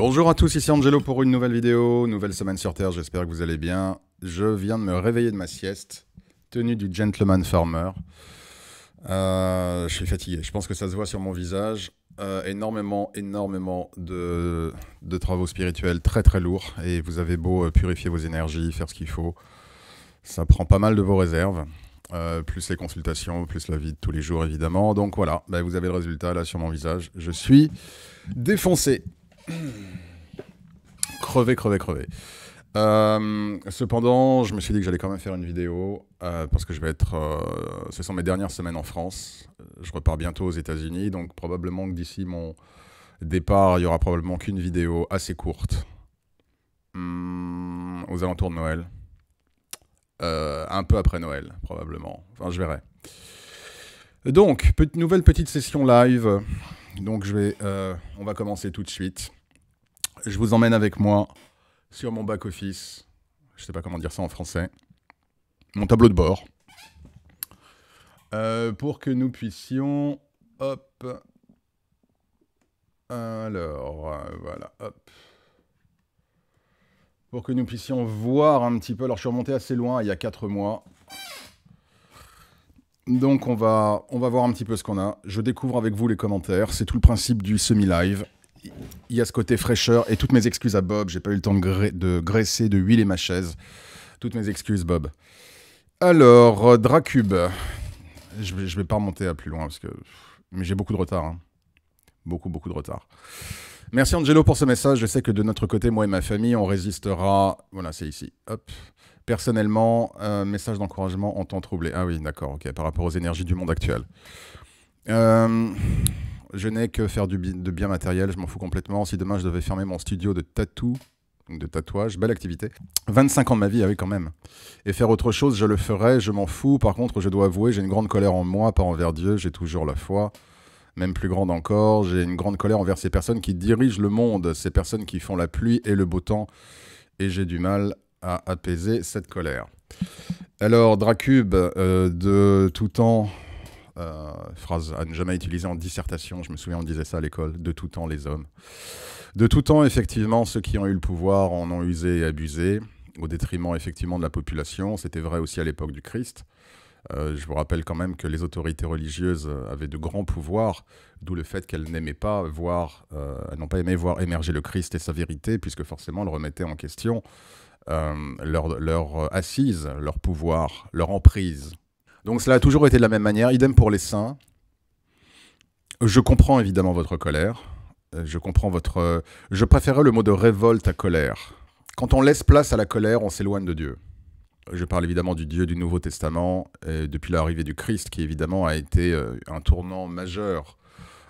Bonjour à tous, ici Angelo pour une nouvelle vidéo, nouvelle semaine sur Terre, j'espère que vous allez bien. Je viens de me réveiller de ma sieste, tenue du gentleman farmer. Je suis fatigué, je pense que ça se voit sur mon visage. Énormément de travaux spirituels très très lourds. Et vous avez beau purifier vos énergies, faire ce qu'il faut. Ça prend pas mal de vos réserves. Plus les consultations, plus la vie de tous les jours évidemment. Donc voilà, vous avez le résultat là sur mon visage. Je suis défoncé. Crevé. Cependant, je me suis dit que j'allais quand même faire une vidéo parce que je vais être... ce sont mes dernières semaines en France. Je repars bientôt aux États-Unis, donc probablement que d'ici mon départ, il y aura probablement qu'une vidéo assez courte aux alentours de Noël. Un peu après Noël, probablement. Enfin, je verrai. Donc, nouvelle petite session live. Donc, on va commencer tout de suite. Je vous emmène avec moi sur mon back-office. Je ne sais pas comment dire ça en français. Mon tableau de bord. Pour que nous puissions... Hop. Alors, voilà. Hop. Pour que nous puissions voir un petit peu. Alors, je suis remonté assez loin, il y a 4 mois. Donc, on va voir un petit peu ce qu'on a. Je découvre avec vous les commentaires. C'est tout le principe du semi-live. Il y a ce côté fraîcheur. Et toutes mes excuses à Bob. J'ai pas eu le temps de graisser, de huiler ma chaise. Toutes mes excuses, Bob. Alors, Dracube. Je vais pas remonter à plus loin. Mais j'ai beaucoup de retard. Hein. Beaucoup de retard. Merci Angelo pour ce message. Je sais que de notre côté, moi et ma famille, on résistera... Voilà, c'est ici. Hop. Personnellement, message d'encouragement en temps troublé. Ah oui, d'accord, ok, par rapport aux énergies du monde actuel. Je n'ai que faire de bien matériel, je m'en fous complètement. Si demain je devais fermer mon studio de tatouage, belle activité. 25 ans de ma vie, ah oui quand même. Et faire autre chose, je le ferais, je m'en fous. Par contre, je dois avouer, j'ai une grande colère en moi, pas envers Dieu, j'ai toujours la foi. Même plus grande encore, j'ai une grande colère envers ces personnes qui dirigent le monde, ces personnes qui font la pluie et le beau temps. Et j'ai du mal à apaiser cette colère. Alors, Dracube, de tout temps, phrase à ne jamais utiliser en dissertation, je me souviens on disait ça à l'école, de tout temps les hommes. De tout temps, effectivement, ceux qui ont eu le pouvoir en ont usé et abusé, au détriment effectivement de la population. C'était vrai aussi à l'époque du Christ. Je vous rappelle quand même que les autorités religieuses avaient de grands pouvoirs, d'où le fait qu'elles n'aimaient pas elles n'ont pas aimé voir émerger le Christ et sa vérité, puisque forcément elles remettaient en question leur assise, leur pouvoir, leur emprise. Donc cela a toujours été de la même manière, idem pour les saints. Je comprends évidemment votre colère, je préférais le mot de révolte à colère. Quand on laisse place à la colère, on s'éloigne de Dieu. Je parle évidemment du Dieu du Nouveau Testament, depuis l'arrivée du Christ, qui évidemment a été un tournant majeur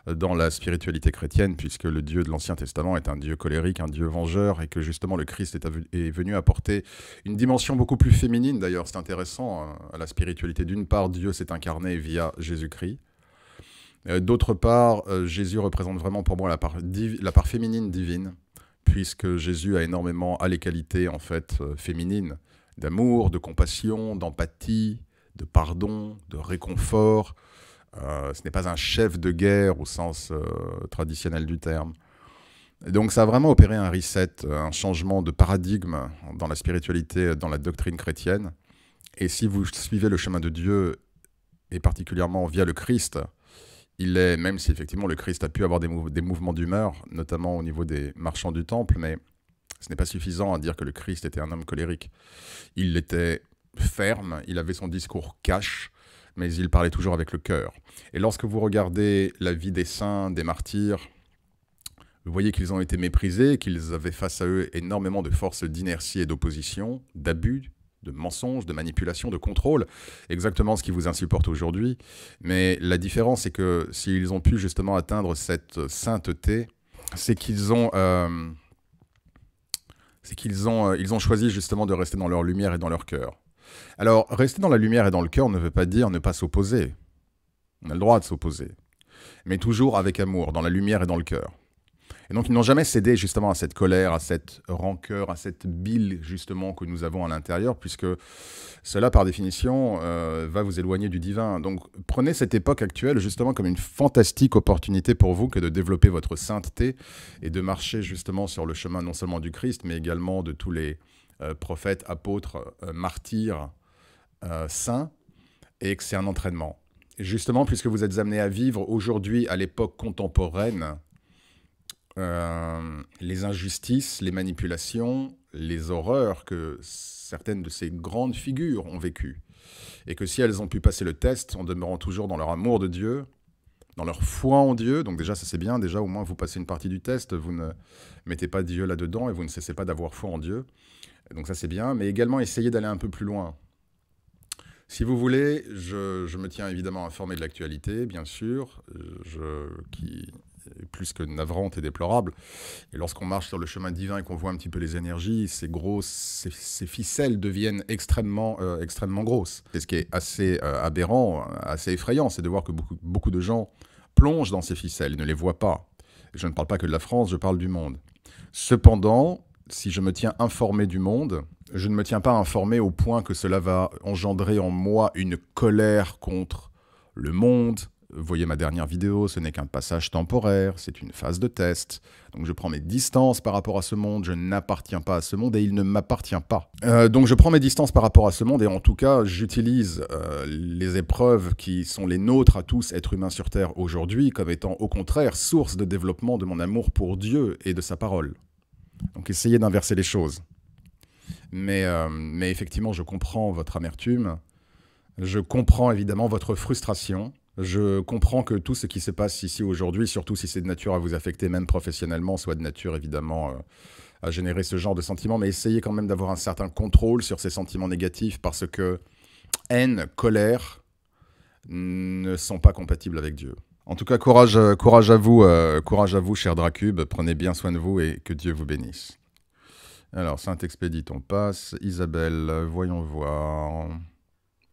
dans la spiritualité chrétienne, puisque le Dieu de l'Ancien Testament est un Dieu colérique, un Dieu vengeur, et que justement le Christ est venu apporter une dimension beaucoup plus féminine. D'ailleurs, c'est intéressant à la spiritualité. D'une part, Dieu s'est incarné via Jésus-Christ. D'autre part, Jésus représente vraiment pour moi la part féminine divine, puisque Jésus a les qualités en fait féminines, d'amour, de compassion, d'empathie, de pardon, de réconfort. Ce n'est pas un chef de guerre au sens traditionnel du terme. Et donc ça a vraiment opéré un reset, un changement de paradigme dans la spiritualité, dans la doctrine chrétienne. Et si vous suivez le chemin de Dieu, et particulièrement via le Christ, même si effectivement le Christ a pu avoir des mouvements d'humeur, notamment au niveau des marchands du temple, mais ce n'est pas suffisant à dire que le Christ était un homme colérique. Il était ferme, il avait son discours cash, mais il parlait toujours avec le cœur. Et lorsque vous regardez la vie des saints, des martyrs, vous voyez qu'ils ont été méprisés, qu'ils avaient face à eux énormément de forces d'inertie et d'opposition, d'abus, de mensonges, de manipulation, de contrôle, exactement ce qui vous insupporte aujourd'hui. Mais la différence, c'est que s'ils ont pu justement atteindre cette sainteté, c'est qu'ils ont choisi justement de rester dans leur lumière et dans leur cœur. Alors, rester dans la lumière et dans le cœur ne veut pas dire ne pas s'opposer. On a le droit de s'opposer. Mais toujours avec amour, dans la lumière et dans le cœur. Et donc, ils n'ont jamais cédé justement à cette colère, à cette rancœur, à cette bile justement que nous avons à l'intérieur, puisque cela, par définition, va vous éloigner du divin. Donc, prenez cette époque actuelle justement comme une fantastique opportunité pour vous que de développer votre sainteté et de marcher justement sur le chemin non seulement du Christ, mais également de tous les prophètes, apôtres, martyrs, saints, et que c'est un entraînement. Et justement, puisque vous êtes amenés à vivre aujourd'hui, à l'époque contemporaine, les injustices, les manipulations, les horreurs que certaines de ces grandes figures ont vécues. Et que si elles ont pu passer le test en demeurant toujours dans leur amour de Dieu, dans leur foi en Dieu, donc déjà ça c'est bien, déjà au moins vous passez une partie du test, vous ne mettez pas Dieu là-dedans et vous ne cessez pas d'avoir foi en Dieu. Donc ça c'est bien, mais également essayez d'aller un peu plus loin. Si vous voulez, je me tiens évidemment informé de l'actualité, bien sûr, qui est plus que navrante et déplorable. Et lorsqu'on marche sur le chemin divin et qu'on voit un petit peu les énergies, ces ficelles deviennent extrêmement grosses. Et ce qui est assez aberrant, assez effrayant, c'est de voir que beaucoup de gens plongent dans ces ficelles, ils ne les voient pas. Je ne parle pas que de la France, je parle du monde. Cependant, si je me tiens informé du monde, je ne me tiens pas informé au point que cela va engendrer en moi une colère contre le monde. Vous voyez ma dernière vidéo, ce n'est qu'un passage temporaire, c'est une phase de test. Donc je prends mes distances par rapport à ce monde, je n'appartiens pas à ce monde et il ne m'appartient pas. Donc je prends mes distances par rapport à ce monde et en tout cas j'utilise les épreuves qui sont les nôtres à tous, êtres humains sur Terre aujourd'hui, comme étant au contraire source de développement de mon amour pour Dieu et de sa parole. Donc essayez d'inverser les choses. Mais effectivement, je comprends votre amertume, je comprends évidemment votre frustration, je comprends que tout ce qui se passe ici aujourd'hui, surtout si c'est de nature à vous affecter, même professionnellement, soit de nature évidemment à générer ce genre de sentiments, mais essayez quand même d'avoir un certain contrôle sur ces sentiments négatifs parce que haine, colère ne sont pas compatibles avec Dieu. En tout cas, courage à vous, cher Dracube, prenez bien soin de vous et que Dieu vous bénisse. Alors, Saint-Expédite, on passe. Isabelle, voyons voir.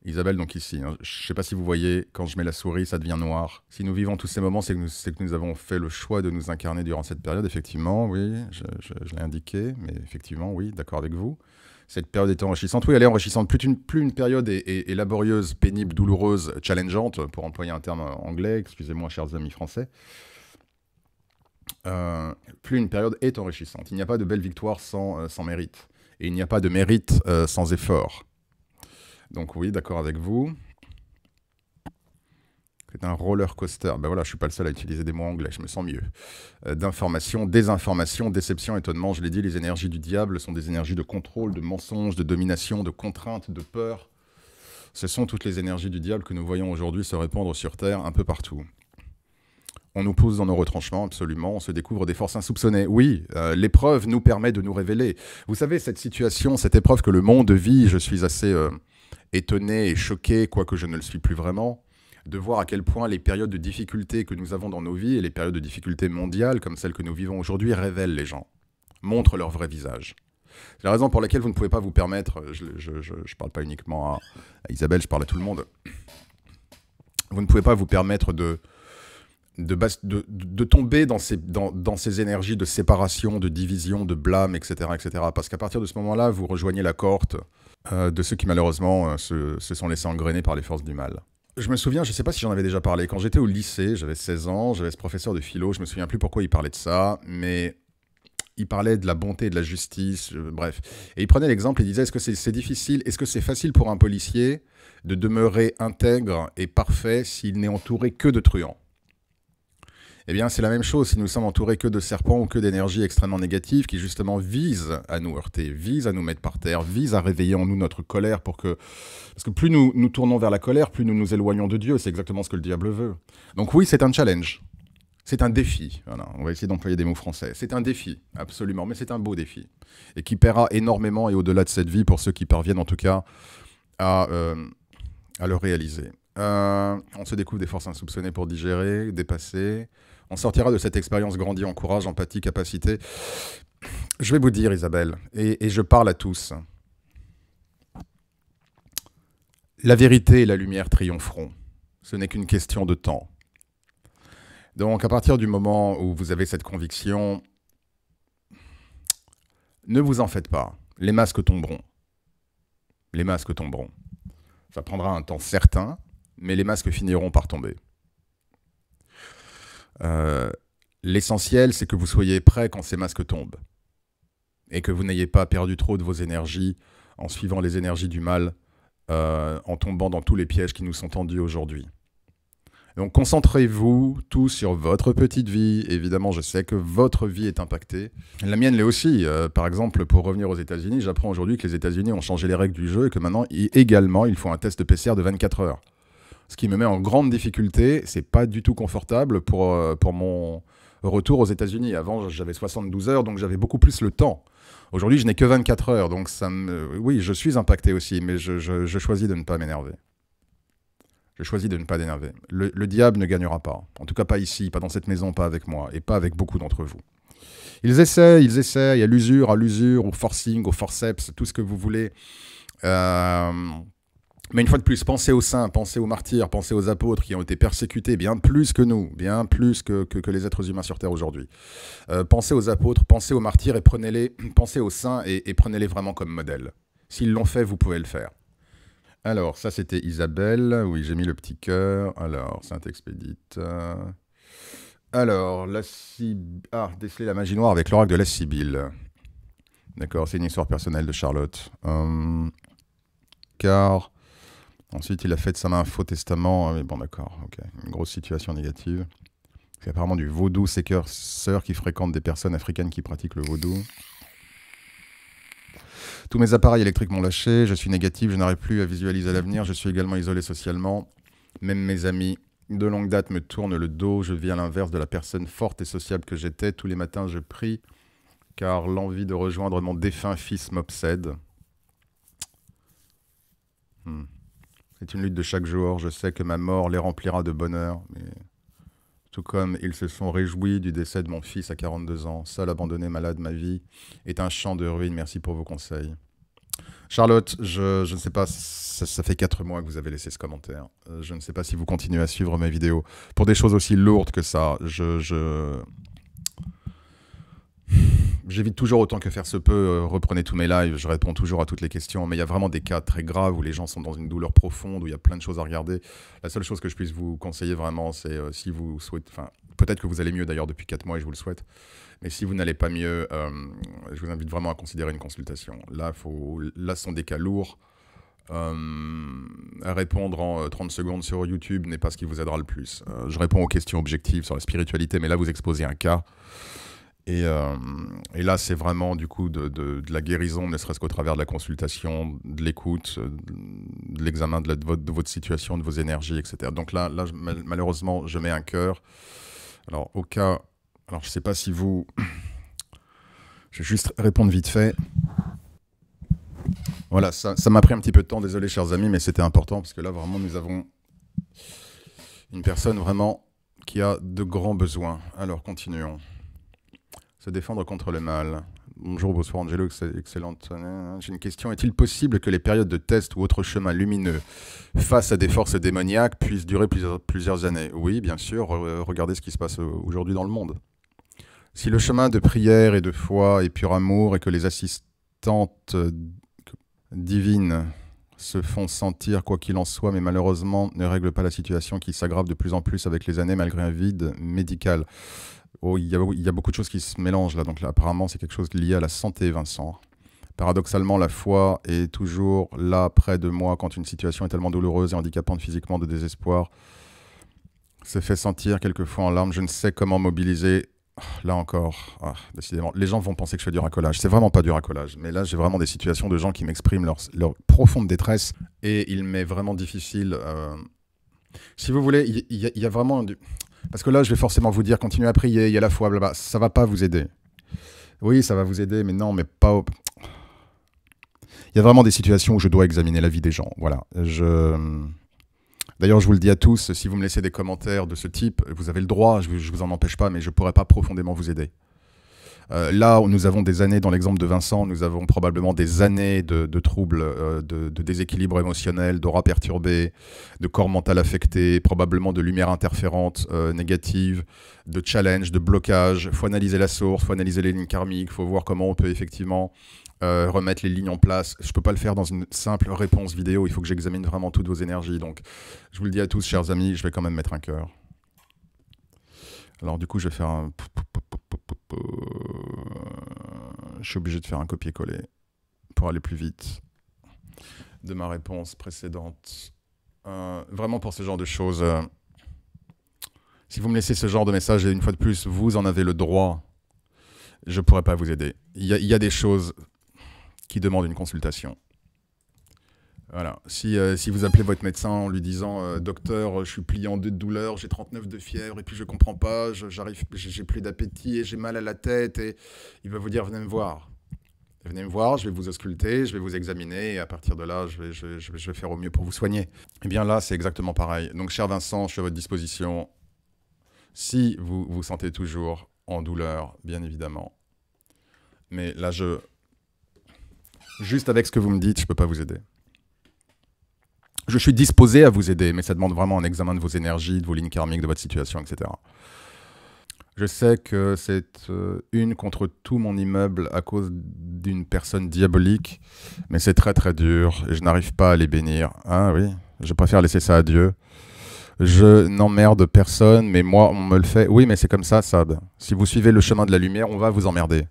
Isabelle, donc ici. Hein. Je ne sais pas si vous voyez, quand je mets la souris, ça devient noir. Si nous vivons tous ces moments, c'est que nous avons fait le choix de nous incarner durant cette période. Effectivement, oui, je l'ai indiqué, mais effectivement, oui, d'accord avec vous. Cette période est enrichissante. Oui, elle est enrichissante. Plus une période est laborieuse, pénible, douloureuse, challengeante, pour employer un terme anglais, excusez-moi, chers amis français, plus une période est enrichissante. Il n'y a pas de belle victoire sans mérite. Et il n'y a pas de mérite sans effort. Donc oui, d'accord avec vous. C'est un roller coaster. Ben voilà, je ne suis pas le seul à utiliser des mots anglais, je me sens mieux. D'information, désinformation, déception, étonnement. Je l'ai dit, les énergies du diable sont des énergies de contrôle, de mensonge, de domination, de contrainte, de peur. Ce sont toutes les énergies du diable que nous voyons aujourd'hui se répandre sur Terre un peu partout. On nous pousse dans nos retranchements, absolument. On se découvre des forces insoupçonnées. Oui, l'épreuve nous permet de nous révéler. Vous savez, cette situation, cette épreuve que le monde vit, je suis assez étonné et choqué, quoique je ne le suis plus vraiment, de voir à quel point les périodes de difficulté que nous avons dans nos vies et les périodes de difficulté mondiales, comme celles que nous vivons aujourd'hui, révèlent les gens, montrent leur vrai visage. C'est la raison pour laquelle vous ne pouvez pas vous permettre, je ne parle pas uniquement à Isabelle, je parle à tout le monde, vous ne pouvez pas vous permettre de tomber dans ces énergies de séparation, de division, de blâme, etc. etc. Parce qu'à partir de ce moment-là, vous rejoignez la cohorte de ceux qui malheureusement se sont laissés engrainer par les forces du mal. Je me souviens, je ne sais pas si j'en avais déjà parlé, quand j'étais au lycée, j'avais 16 ans, j'avais ce professeur de philo, je ne me souviens plus pourquoi il parlait de ça, mais il parlait de la bonté et de la justice, bref. Et il prenait l'exemple, il disait, est-ce que c'est difficile, est-ce que c'est facile pour un policier de demeurer intègre et parfait s'il n'est entouré que de truands ? Eh bien, c'est la même chose si nous sommes entourés que de serpents ou que d'énergies extrêmement négatives qui, justement, visent à nous heurter, visent à nous mettre par terre, visent à réveiller en nous notre colère pour que... Parce que plus nous tournons vers la colère, plus nous nous éloignons de Dieu. C'est exactement ce que le diable veut. Donc oui, c'est un challenge. C'est un défi. Voilà, on va essayer d'employer des mots français. C'est un défi, absolument, mais c'est un beau défi. Et qui paiera énormément et au-delà de cette vie pour ceux qui parviennent, en tout cas, à le réaliser. On se découvre des forces insoupçonnées pour digérer, dépasser... On sortira de cette expérience grandie en courage, empathie, capacité. Je vais vous dire, Isabelle, et je parle à tous. La vérité et la lumière triompheront. Ce n'est qu'une question de temps. Donc, à partir du moment où vous avez cette conviction, ne vous en faites pas. Les masques tomberont. Les masques tomberont. Ça prendra un temps certain, mais les masques finiront par tomber. L'essentiel, c'est que vous soyez prêt quand ces masques tombent. Et que vous n'ayez pas perdu trop de vos énergies en suivant les énergies du mal, en tombant dans tous les pièges qui nous sont tendus aujourd'hui. Donc concentrez-vous tous sur votre petite vie. Évidemment, je sais que votre vie est impactée. La mienne l'est aussi. Par exemple, pour revenir aux États-Unis, j'apprends aujourd'hui que les États-Unis ont changé les règles du jeu et que maintenant, également, il faut un test PCR de 24 heures. Ce qui me met en grande difficulté. C'est pas du tout confortable pour mon retour aux États-Unis. Avant, j'avais 72 heures, donc j'avais beaucoup plus le temps. Aujourd'hui, je n'ai que 24 heures, donc oui, je suis impacté aussi, mais je choisis de ne pas m'énerver. Je choisis de ne pas m'énerver. Le diable ne gagnera pas. En tout cas, pas ici, pas dans cette maison, pas avec moi, et pas avec beaucoup d'entre vous. Ils essaient, à l'usure, au forcing, au forceps, tout ce que vous voulez. Mais une fois de plus, pensez aux saints, pensez aux martyrs, pensez aux apôtres qui ont été persécutés bien plus que nous, bien plus que les êtres humains sur Terre aujourd'hui. Pensez aux apôtres, pensez aux martyrs et pensez aux saints et prenez-les vraiment comme modèle. S'ils l'ont fait, vous pouvez le faire. Alors, ça c'était Isabelle, oui j'ai mis le petit cœur. Alors, Saint-Expédite. Alors, déceler la magie noire avec l'oracle de la Sibylle. D'accord, c'est une histoire personnelle de Charlotte. Car... Ensuite, il a fait de sa main un faux testament. Mais bon, d'accord, ok. Une grosse situation négative. C'est apparemment du vaudou séqueur qui fréquente des personnes africaines qui pratiquent le vaudou. Tous mes appareils électriques m'ont lâché. Je suis négatif, je n'arrive plus à visualiser l'avenir. Je suis également isolé socialement. Même mes amis de longue date me tournent le dos. Je vis à l'inverse de la personne forte et sociable que j'étais. Tous les matins, je prie, car l'envie de rejoindre mon défunt fils m'obsède. C'est une lutte de chaque jour. Je sais que ma mort les remplira de bonheur. Mais tout comme ils se sont réjouis du décès de mon fils à 42 ans. Seul, abandonné, malade, ma vie est un champ de ruines. Merci pour vos conseils. Charlotte, je ne sais pas, ça fait 4 mois que vous avez laissé ce commentaire. Je ne sais pas si vous continuez à suivre mes vidéos. Pour des choses aussi lourdes que ça, j'évite toujours autant que faire se peut, reprenez tous mes lives, je réponds toujours à toutes les questions, mais il y a vraiment des cas très graves où les gens sont dans une douleur profonde, où il y a plein de choses à regarder. La seule chose que je puisse vous conseiller vraiment, c'est si vous souhaitez, enfin peut-être que vous allez mieux d'ailleurs depuis 4 mois et je vous le souhaite, mais si vous n'allez pas mieux, je vous invite vraiment à considérer une consultation. Là, ce sont des cas lourds. Répondre en 30 secondes sur YouTube n'est pas ce qui vous aidera le plus. Je réponds aux questions objectives sur la spiritualité, mais là vous exposez un cas. Et là, c'est vraiment du coup de la guérison, ne serait-ce qu'au travers de la consultation, de l'écoute, de l'examen de votre situation, de vos énergies, etc. Donc là malheureusement, je mets un cœur. Alors, au cas... Alors, je ne sais pas si vous... Je vais juste répondre vite fait. Voilà, ça m'a pris un petit peu de temps, désolé chers amis, mais c'était important, parce que là, vraiment, nous avons une personne vraiment qui a de grands besoins. Alors, continuons. Se défendre contre le mal. Bonjour, bonsoir Angelo, excellente. J'ai une question. Est-il possible que les périodes de test ou autres chemins lumineux face à des forces démoniaques puissent durer plusieurs années? Oui, bien sûr. Regardez ce qui se passe aujourd'hui dans le monde. Si le chemin de prière et de foi est pur amour et que les assistantes divines se font sentir quoi qu'il en soit, mais malheureusement ne règlent pas la situation qui s'aggrave de plus en plus avec les années malgré un vide médical. Oh, il y a beaucoup de choses qui se mélangent là, donc là, apparemment c'est quelque chose lié à la santé, Vincent. Paradoxalement, la foi est toujours là près de moi quand une situation est tellement douloureuse et handicapante physiquement, de désespoir se fait sentir quelquefois en larmes. Je ne sais comment mobiliser. Là encore, décidément, les gens vont penser que je fais du racolage. C'est vraiment pas du racolage, mais là j'ai vraiment des situations de gens qui m'expriment leur profonde détresse et il m'est vraiment difficile. Si vous voulez, il y a vraiment... Parce que là, je vais forcément vous dire, continuez à prier, il y a la foi, blablabla. Ça va pas vous aider. Oui, ça va vous aider, mais non, mais pas... Il y a vraiment des situations où je dois examiner la vie des gens. Voilà. D'ailleurs, je vous le dis à tous, si vous me laissez des commentaires de ce type, vous avez le droit, je vous en empêche pas, mais je pourrais pas profondément vous aider. Là, nous avons des années, dans l'exemple de Vincent, nous avons probablement des années de troubles, de déséquilibre émotionnel, d'aura perturbée, de corps mental affecté, probablement de lumière interférente négative, de challenge, de blocage. Il faut analyser la source, il faut analyser les lignes karmiques, il faut voir comment on peut effectivement remettre les lignes en place. Je ne peux pas le faire dans une simple réponse vidéo, il faut que j'examine vraiment toutes vos énergies. Donc, je vous le dis à tous, chers amis, je vais quand même mettre un cœur. Alors du coup, je vais faire un... Je suis obligé de faire un copier-coller pour aller plus vite de ma réponse précédente. Vraiment pour ce genre de choses, si vous me laissez ce genre de message, et une fois de plus, vous en avez le droit, je ne pourrais pas vous aider. Il y a des choses qui demandent une consultation. Voilà. Si vous appelez votre médecin en lui disant docteur, je suis plié en deux de douleur, j'ai 39 de fièvre et puis je comprends pas, j'ai plus d'appétit et j'ai mal à la tête, et il va vous dire venez me voir. Venez me voir, je vais vous ausculter, je vais vous examiner et à partir de là, je vais faire au mieux pour vous soigner. Et bien là, c'est exactement pareil. Donc cher Vincent, je suis à votre disposition. Si vous vous sentez toujours en douleur, bien évidemment. Mais là, juste avec ce que vous me dites, je ne peux pas vous aider. Je suis disposé à vous aider, mais ça demande vraiment un examen de vos énergies, de vos lignes karmiques, de votre situation, etc. Je sais que c'est une contre tout mon immeuble à cause d'une personne diabolique, mais c'est très très dur et je n'arrive pas à les bénir. Ah oui, je préfère laisser ça à Dieu. Je n'emmerde personne, mais moi, on me le fait. Oui, mais c'est comme ça, Sab. Si vous suivez le chemin de la lumière, on va vous emmerder.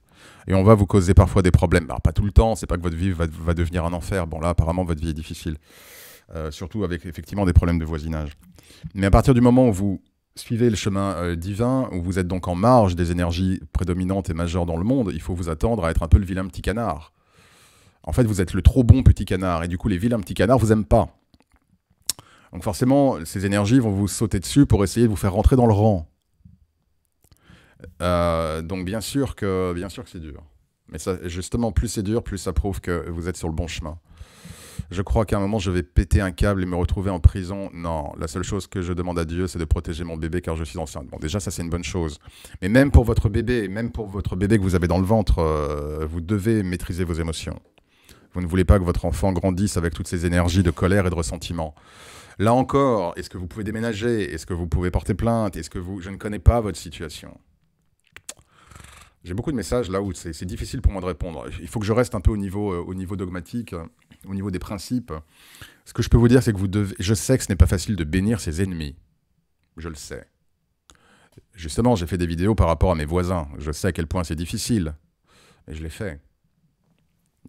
Et on va vous causer parfois des problèmes. Alors, pas tout le temps, c'est pas que votre vie va devenir un enfer. Bon, là, apparemment, votre vie est difficile. Surtout avec effectivement des problèmes de voisinage. Mais à partir du moment où vous suivez le chemin divin, où vous êtes donc en marge des énergies prédominantes et majeures dans le monde, il faut vous attendre à être un peu le vilain petit canard. En fait, vous êtes le trop bon petit canard, et du coup, les vilains petits canards vous aiment pas. Donc forcément, ces énergies vont vous sauter dessus pour essayer de vous faire rentrer dans le rang. Donc bien sûr que c'est dur. Mais ça, justement, plus c'est dur, plus ça prouve que vous êtes sur le bon chemin. Je crois qu'à un moment, je vais péter un câble et me retrouver en prison. Non, la seule chose que je demande à Dieu, c'est de protéger mon bébé car je suis enceinte. Bon, déjà, ça, c'est une bonne chose. Mais même pour votre bébé, que vous avez dans le ventre, vous devez maîtriser vos émotions. Vous ne voulez pas que votre enfant grandisse avec toutes ces énergies de colère et de ressentiment. Là encore, est-ce que vous pouvez déménager? Est-ce que vous pouvez porter plainte? Je ne connais pas votre situation. J'ai beaucoup de messages là où c'est difficile pour moi de répondre. Il faut que je reste un peu au niveau dogmatique, au niveau des principes. Ce que je peux vous dire, c'est que je sais que ce n'est pas facile de bénir ses ennemis. Je le sais. Justement, j'ai fait des vidéos par rapport à mes voisins. Je sais à quel point c'est difficile. Et je l'ai fait.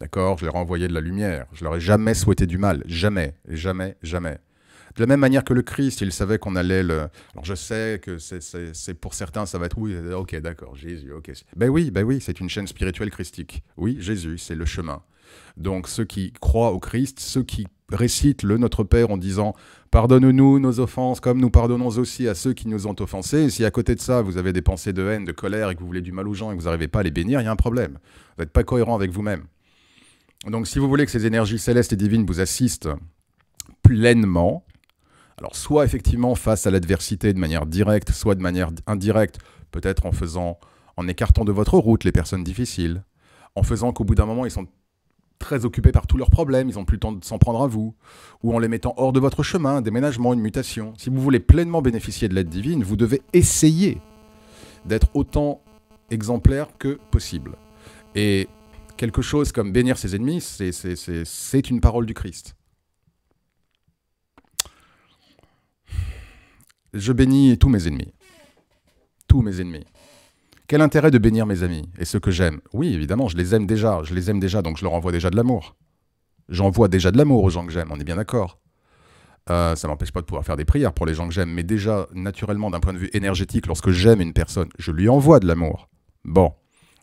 D'accord? Je leur ai envoyé de la lumière. Je leur ai jamais souhaité du mal. Jamais. Jamais. Jamais. De la même manière que le Christ, il savait qu'on allait le... Alors je sais que c'est pour certains, ça va être oui, ok, d'accord, Jésus, ok. Ben oui, c'est une chaîne spirituelle christique. Oui, Jésus, c'est le chemin. Donc ceux qui croient au Christ, ceux qui récitent le Notre Père en disant « Pardonne-nous nos offenses comme nous pardonnons aussi à ceux qui nous ont offensés », et si à côté de ça, vous avez des pensées de haine, de colère, et que vous voulez du mal aux gens et que vous n'arrivez pas à les bénir, il y a un problème. Vous n'êtes pas cohérent avec vous-même. Donc si vous voulez que ces énergies célestes et divines vous assistent pleinement, alors soit effectivement face à l'adversité de manière directe, soit de manière indirecte, peut-être en écartant de votre route les personnes difficiles, en faisant qu'au bout d'un moment ils sont très occupés par tous leurs problèmes, ils n'ont plus le temps de s'en prendre à vous, ou en les mettant hors de votre chemin, un déménagement, une mutation. Si vous voulez pleinement bénéficier de l'aide divine, vous devez essayer d'être autant exemplaire que possible. Et quelque chose comme bénir ses ennemis, c'est une parole du Christ. Je bénis tous mes ennemis. Tous mes ennemis. Quel intérêt de bénir mes amis et ceux que j'aime? Oui, évidemment, je les aime déjà, donc je leur envoie déjà de l'amour. J'envoie déjà de l'amour aux gens que j'aime, on est bien d'accord. Ça ne m'empêche pas de pouvoir faire des prières pour les gens que j'aime, mais déjà, naturellement, d'un point de vue énergétique, lorsque j'aime une personne, je lui envoie de l'amour. Bon,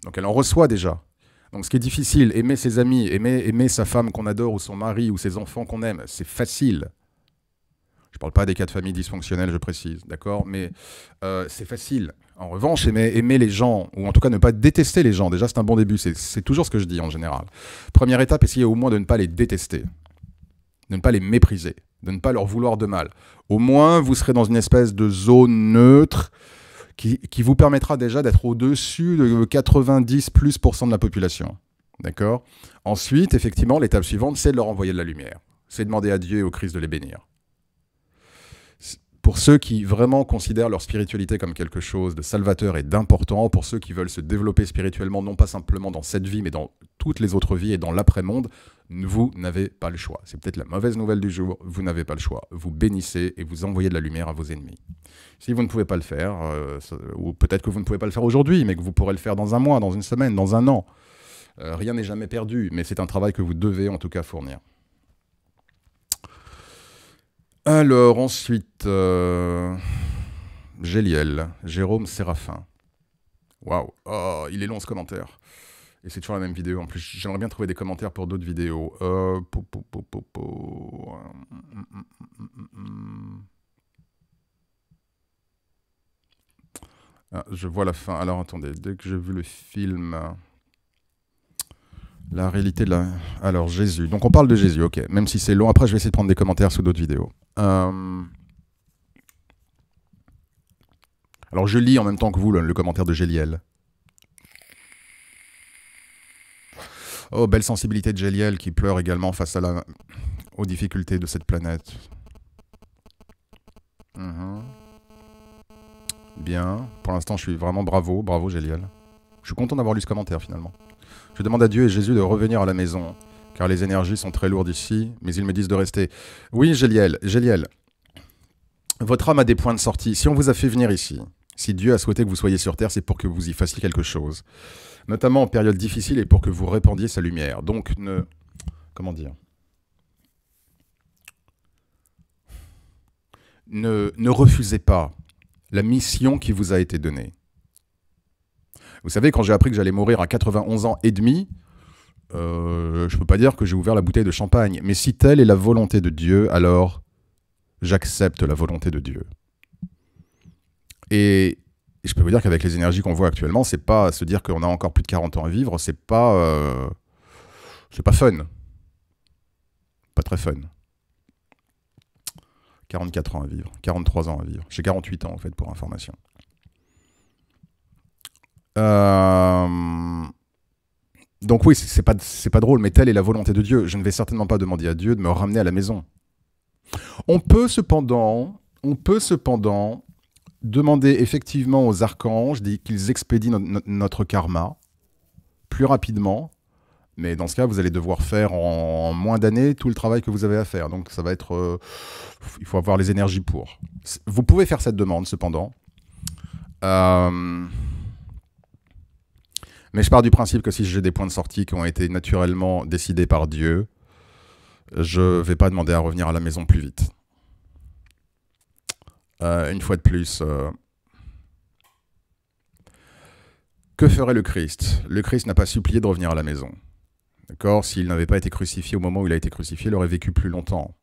donc elle en reçoit déjà. Donc ce qui est difficile, aimer ses amis, aimer sa femme qu'on adore, ou son mari, ou ses enfants qu'on aime, c'est facile. Je ne parle pas des cas de famille dysfonctionnels, je précise, d'accord? Mais c'est facile. En revanche, aimer les gens, ou en tout cas ne pas détester les gens, déjà c'est un bon début, c'est toujours ce que je dis en général. Première étape, essayez au moins de ne pas les détester, de ne pas les mépriser, de ne pas leur vouloir de mal. Au moins, vous serez dans une espèce de zone neutre qui vous permettra déjà d'être au-dessus de 90% de la population. D'accord? Ensuite, effectivement, l'étape suivante, c'est de leur envoyer de la lumière. C'est demander à Dieu et au Christ de les bénir. Pour ceux qui vraiment considèrent leur spiritualité comme quelque chose de salvateur et d'important, pour ceux qui veulent se développer spirituellement, non pas simplement dans cette vie, mais dans toutes les autres vies et dans l'après-monde, vous n'avez pas le choix. C'est peut-être la mauvaise nouvelle du jour, vous n'avez pas le choix. Vous bénissez et vous envoyez de la lumière à vos ennemis. Si vous ne pouvez pas le faire, ou peut-être que vous ne pouvez pas le faire aujourd'hui, mais que vous pourrez le faire dans un mois, dans une semaine, dans un an, rien n'est jamais perdu, mais c'est un travail que vous devez en tout cas fournir. Alors, ensuite, Géliel, Jérôme Séraphin. Waouh, oh, il est long ce commentaire. Et c'est toujours la même vidéo. En plus, j'aimerais bien trouver des commentaires pour d'autres vidéos. Ah, je vois la fin. Alors, attendez, dès que j'ai vu le film... La réalité de la... Alors, Jésus. Donc, on parle de Jésus, ok. Même si c'est long, après, je vais essayer de prendre des commentaires sous d'autres vidéos. Alors, je lis en même temps que vous le commentaire de Géliel. Oh, belle sensibilité de Géliel qui pleure également face aux difficultés de cette planète. Bien. Pour l'instant, je suis vraiment bravo. Bravo, Géliel. Je suis content d'avoir lu ce commentaire, finalement. Je demande à Dieu et Jésus de revenir à la maison, car les énergies sont très lourdes ici, mais ils me disent de rester. Oui, Géliel, votre âme a des points de sortie. Si on vous a fait venir ici, si Dieu a souhaité que vous soyez sur Terre, c'est pour que vous y fassiez quelque chose. Notamment en période difficile et pour que vous répandiez sa lumière. Donc, comment dire, ne refusez pas la mission qui vous a été donnée. Vous savez, quand j'ai appris que j'allais mourir à 91 ans et demi, je ne peux pas dire que j'ai ouvert la bouteille de champagne. Mais si telle est la volonté de Dieu, alors j'accepte la volonté de Dieu. Et je peux vous dire qu'avec les énergies qu'on voit actuellement, c'est pas se dire qu'on a encore plus de 40 ans à vivre, c'est pas fun. Pas très fun. 44 ans à vivre, 43 ans à vivre. J'ai 48 ans en fait, pour information. Donc oui, c'est pas drôle, mais telle est la volonté de Dieu. Je ne vais certainement pas demander à Dieu de me ramener à la maison. On peut cependant demander effectivement aux archanges qu'ils expédient notre karma plus rapidement, mais dans ce cas, vous allez devoir faire en moins d'années tout le travail que vous avez à faire. Donc ça va être... il faut avoir les énergies pour. Vous pouvez faire cette demande cependant. Mais je pars du principe que si j'ai des points de sortie qui ont été naturellement décidés par Dieu, je ne vais pas demander à revenir à la maison plus vite. Une fois de plus, que ferait le Christ? Le Christ n'a pas supplié de revenir à la maison. D'accord? S'il n'avait pas été crucifié au moment où il a été crucifié, il aurait vécu plus longtemps.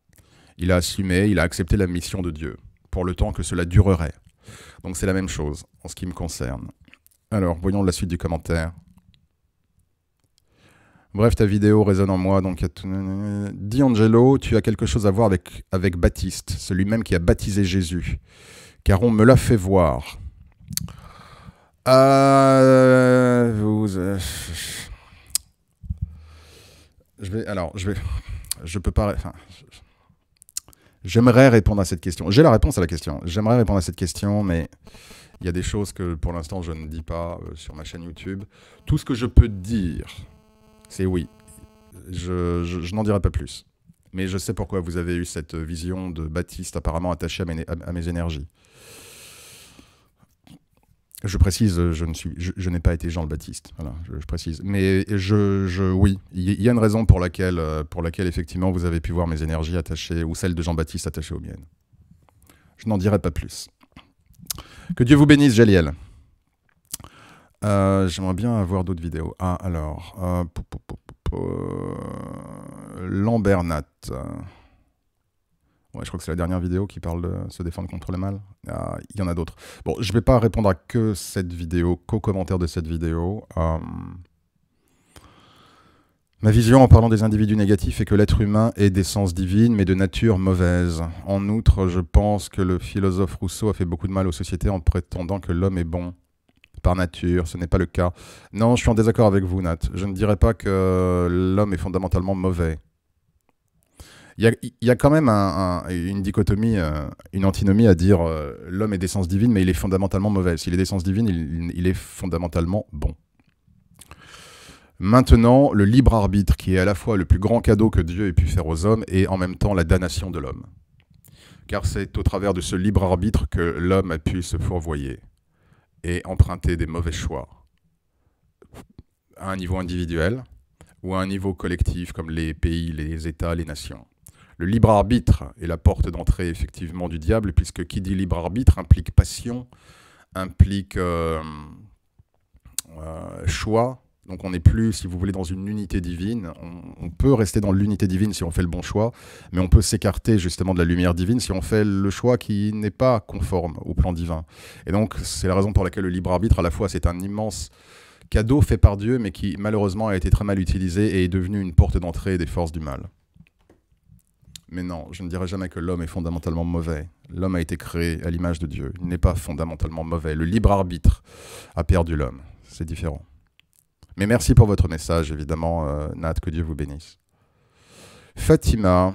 Il a assumé, il a accepté la mission de Dieu, pour le temps que cela durerait. Donc c'est la même chose, en ce qui me concerne. Alors, voyons la suite du commentaire. Bref, ta vidéo résonne en moi, donc... D'Angelo, tu as quelque chose à voir avec Baptiste, celui même qui a baptisé Jésus. Car on me l'a fait voir. Je peux pas... Enfin, j'aimerais répondre à cette question. J'ai la réponse à la question. J'aimerais répondre à cette question, mais... Il y a des choses que, pour l'instant, je ne dis pas sur ma chaîne YouTube. Tout ce que je peux dire, c'est oui. Je n'en dirai pas plus. Mais je sais pourquoi vous avez eu cette vision de Baptiste apparemment attaché à mes énergies. Je précise, je n'ai pas été Jean le Baptiste. Voilà, je précise. Mais oui, il y a une raison pour laquelle effectivement vous avez pu voir mes énergies attachées, ou celles de Jean-Baptiste attachées aux miennes. Je n'en dirai pas plus. Que Dieu vous bénisse, Géliel. J'aimerais bien avoir d'autres vidéos. Ah, alors... Lambernat. Ouais, je crois que c'est la dernière vidéo qui parle de se défendre contre le mal. Ah, il y en a d'autres. Bon, je ne vais pas répondre à que cette vidéo, qu'aux commentaires de cette vidéo. Ma vision en parlant des individus négatifs est que l'être humain est d'essence divine, mais de nature mauvaise. En outre, je pense que le philosophe Rousseau a fait beaucoup de mal aux sociétés en prétendant que l'homme est bon par nature. Ce n'est pas le cas. Non, je suis en désaccord avec vous, Nat. Je ne dirais pas que l'homme est fondamentalement mauvais. Il y a quand même une dichotomie, une antinomie à dire l'homme est d'essence divine, mais il est fondamentalement mauvais. S'il est d'essence divine, il est fondamentalement bon. Maintenant, le libre arbitre, qui est à la fois le plus grand cadeau que Dieu ait pu faire aux hommes et en même temps la damnation de l'homme. Car c'est au travers de ce libre arbitre que l'homme a pu se fourvoyer et emprunter des mauvais choix à un niveau individuel ou à un niveau collectif comme les pays, les États, les nations. Le libre arbitre est la porte d'entrée effectivement du diable, puisque qui dit libre arbitre implique passion, implique choix. Donc on n'est plus, si vous voulez, dans une unité divine. On peut rester dans l'unité divine si on fait le bon choix, mais on peut s'écarter justement de la lumière divine si on fait le choix qui n'est pas conforme au plan divin. Et donc c'est la raison pour laquelle le libre arbitre, à la fois, c'est un immense cadeau fait par Dieu, mais qui malheureusement a été très mal utilisé et est devenu une porte d'entrée des forces du mal. Mais non, je ne dirais jamais que l'homme est fondamentalement mauvais. L'homme a été créé à l'image de Dieu. Il n'est pas fondamentalement mauvais. Le libre arbitre a perdu l'homme. C'est différent. Mais merci pour votre message, évidemment, Nat, que Dieu vous bénisse. Fatima,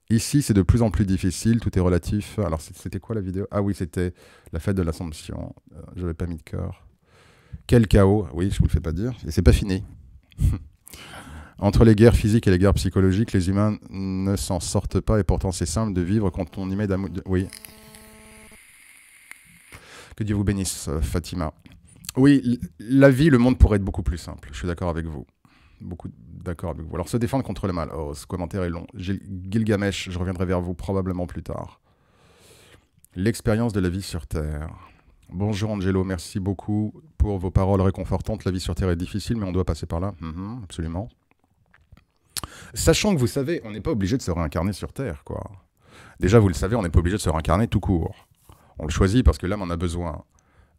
ici c'est de plus en plus difficile, tout est relatif. Alors c'était quoi la vidéo? Ah oui, c'était la fête de l'Assomption. Je n'avais pas mis de cœur. Quel chaos, oui, je vous le fais pas dire. Et c'est pas fini. Entre les guerres physiques et les guerres psychologiques, les humains ne s'en sortent pas et pourtant c'est simple de vivre quand on y met d'amour. Oui. Que Dieu vous bénisse, Fatima. Oui, la vie, le monde pourrait être beaucoup plus simple. Je suis d'accord avec vous. Beaucoup d'accord avec vous. Alors, se défendre contre le mal. Oh, ce commentaire est long. Gilgamesh, je reviendrai vers vous probablement plus tard. L'expérience de la vie sur Terre. Bonjour Angelo, merci beaucoup pour vos paroles réconfortantes. La vie sur Terre est difficile, mais on doit passer par là. Absolument. Sachant que vous savez, on n'est pas obligé de se réincarner sur Terre, quoi. Déjà, vous le savez, on n'est pas obligé de se réincarner tout court. On le choisit parce que l'âme en a besoin.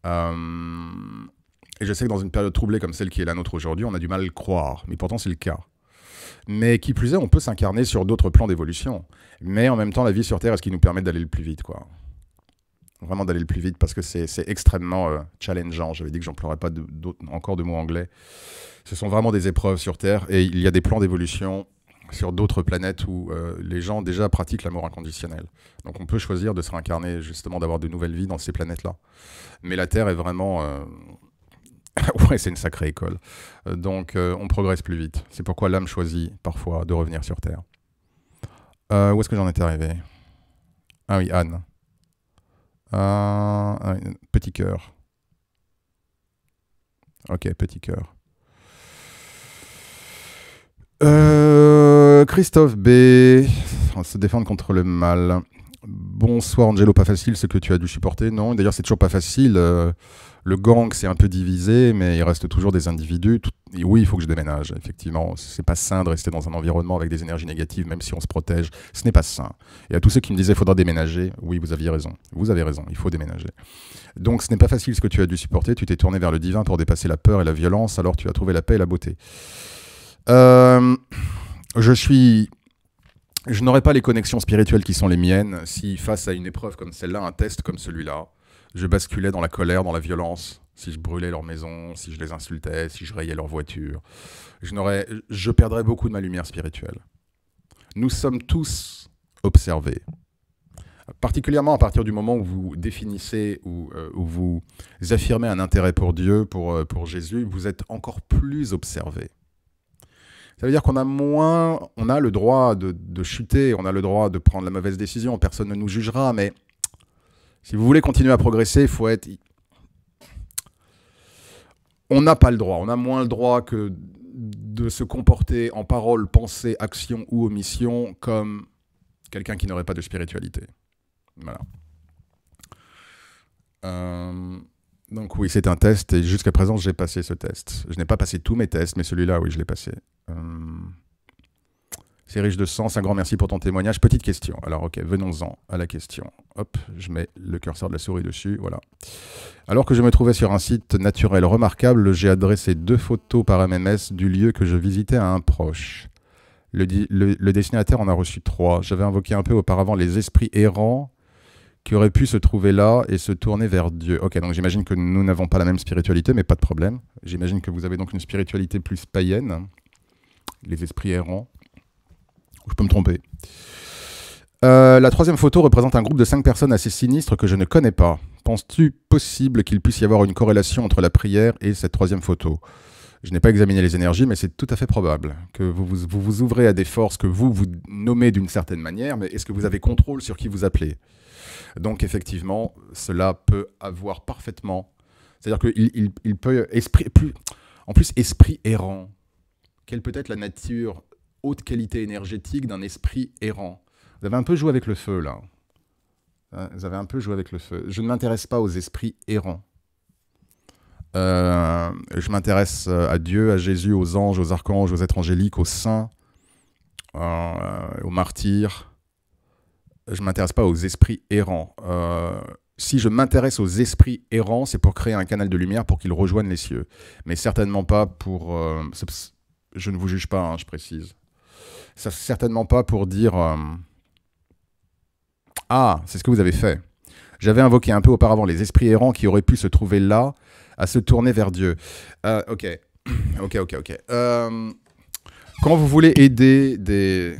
Et je sais que dans une période troublée comme celle qui est la nôtre aujourd'hui, on a du mal à le croire, mais pourtant c'est le cas. Mais qui plus est, on peut s'incarner sur d'autres plans d'évolution. Mais en même temps, la vie sur Terre est ce qui nous permet d'aller le plus vite, quoi. Vraiment d'aller le plus vite, parce que c'est extrêmement challengeant. J'avais dit que j'emploierais pas encore de mots anglais. Ce sont vraiment des épreuves sur Terre, et il y a des plans d'évolution sur d'autres planètes où les gens déjà pratiquent l'amour inconditionnel. Donc on peut choisir de se réincarner, justement, d'avoir de nouvelles vies dans ces planètes-là. Mais la Terre est vraiment... ouais, c'est une sacrée école. Donc on progresse plus vite. C'est pourquoi l'âme choisit parfois de revenir sur Terre. Où est-ce que j'en étais arrivé? Ah oui, Anne. Petit cœur. Ok, petit cœur. Christophe B. Se défendre contre le mal. Bonsoir Angelo, pas facile ce que tu as dû supporter. Non, d'ailleurs c'est toujours pas facile. Le gang c'est un peu divisé, mais il reste toujours des individus. Et oui, il faut que je déménage, effectivement. C'est pas sain de rester dans un environnement avec des énergies négatives, même si on se protège. Ce n'est pas sain. Et à tous ceux qui me disaient qu'il faudra déménager, oui, vous aviez raison. Vous avez raison, il faut déménager. Donc ce n'est pas facile ce que tu as dû supporter. Tu t'es tourné vers le divin pour dépasser la peur et la violence, alors tu as trouvé la paix et la beauté. Je n'aurais pas les connexions spirituelles qui sont les miennes si, face à une épreuve comme celle-là, un test comme celui-là, je basculais dans la colère, dans la violence, si je brûlais leur maison, si je les insultais, si je rayais leur voiture. Je perdrais beaucoup de ma lumière spirituelle. Nous sommes tous observés. Particulièrement à partir du moment où vous définissez, où vous affirmez un intérêt pour Dieu, pour Jésus, vous êtes encore plus observés. Ça veut dire qu'on a on a le droit de chuter, on a le droit de prendre la mauvaise décision, personne ne nous jugera, mais si vous voulez continuer à progresser, il faut être... On n'a pas le droit, on a moins le droit que de se comporter en parole, pensée, action ou omission comme quelqu'un qui n'aurait pas de spiritualité. Voilà. Donc oui, c'est un test, et jusqu'à présent, j'ai passé ce test. Je n'ai pas passé tous mes tests, mais celui-là, oui, je l'ai passé. C'est riche de sens, un grand merci pour ton témoignage. Petite question. Alors, ok, venons-en à la question. Hop, je mets le curseur de la souris dessus, voilà. Alors que je me trouvais sur un site naturel remarquable, j'ai adressé 2 photos par MMS du lieu que je visitais à un proche. Le dessinateur en a reçu 3. J'avais invoqué un peu auparavant les esprits errants qui auraient pu se trouver là et se tourner vers Dieu. Ok, donc j'imagine que nous n'avons pas la même spiritualité, mais pas de problème. J'imagine que vous avez donc une spiritualité plus païenne, les esprits errants. Je peux me tromper. La 3e photo représente un groupe de 5 personnes assez sinistres que je ne connais pas. Penses-tu possible qu'il puisse y avoir une corrélation entre la prière et cette 3e photo? Je n'ai pas examiné les énergies, mais c'est tout à fait probable que vous ouvrez à des forces que vous nommez d'une certaine manière, mais est-ce que vous avez contrôle sur qui vous appelez? Donc effectivement, cela peut avoir parfaitement... C'est-à-dire qu'il peut... En plus, esprit errant. Quelle peut être la nature, haute qualité énergétique d'un esprit errant? Vous avez un peu joué avec le feu, là. Vous avez un peu joué avec le feu. Je ne m'intéresse pas aux esprits errants. Je m'intéresse à Dieu, à Jésus, aux anges, aux archanges, aux êtres angéliques, aux saints, aux martyrs. Je ne m'intéresse pas aux esprits errants. Si je m'intéresse aux esprits errants, c'est pour créer un canal de lumière pour qu'ils rejoignent les cieux. Mais certainement pas pour... je ne vous juge pas, hein, je précise. Certainement pas pour dire... Ah, c'est ce que vous avez fait. J'avais invoqué un peu auparavant les esprits errants qui auraient pu se trouver là, à se tourner vers Dieu. Ok. Quand vous voulez aider des...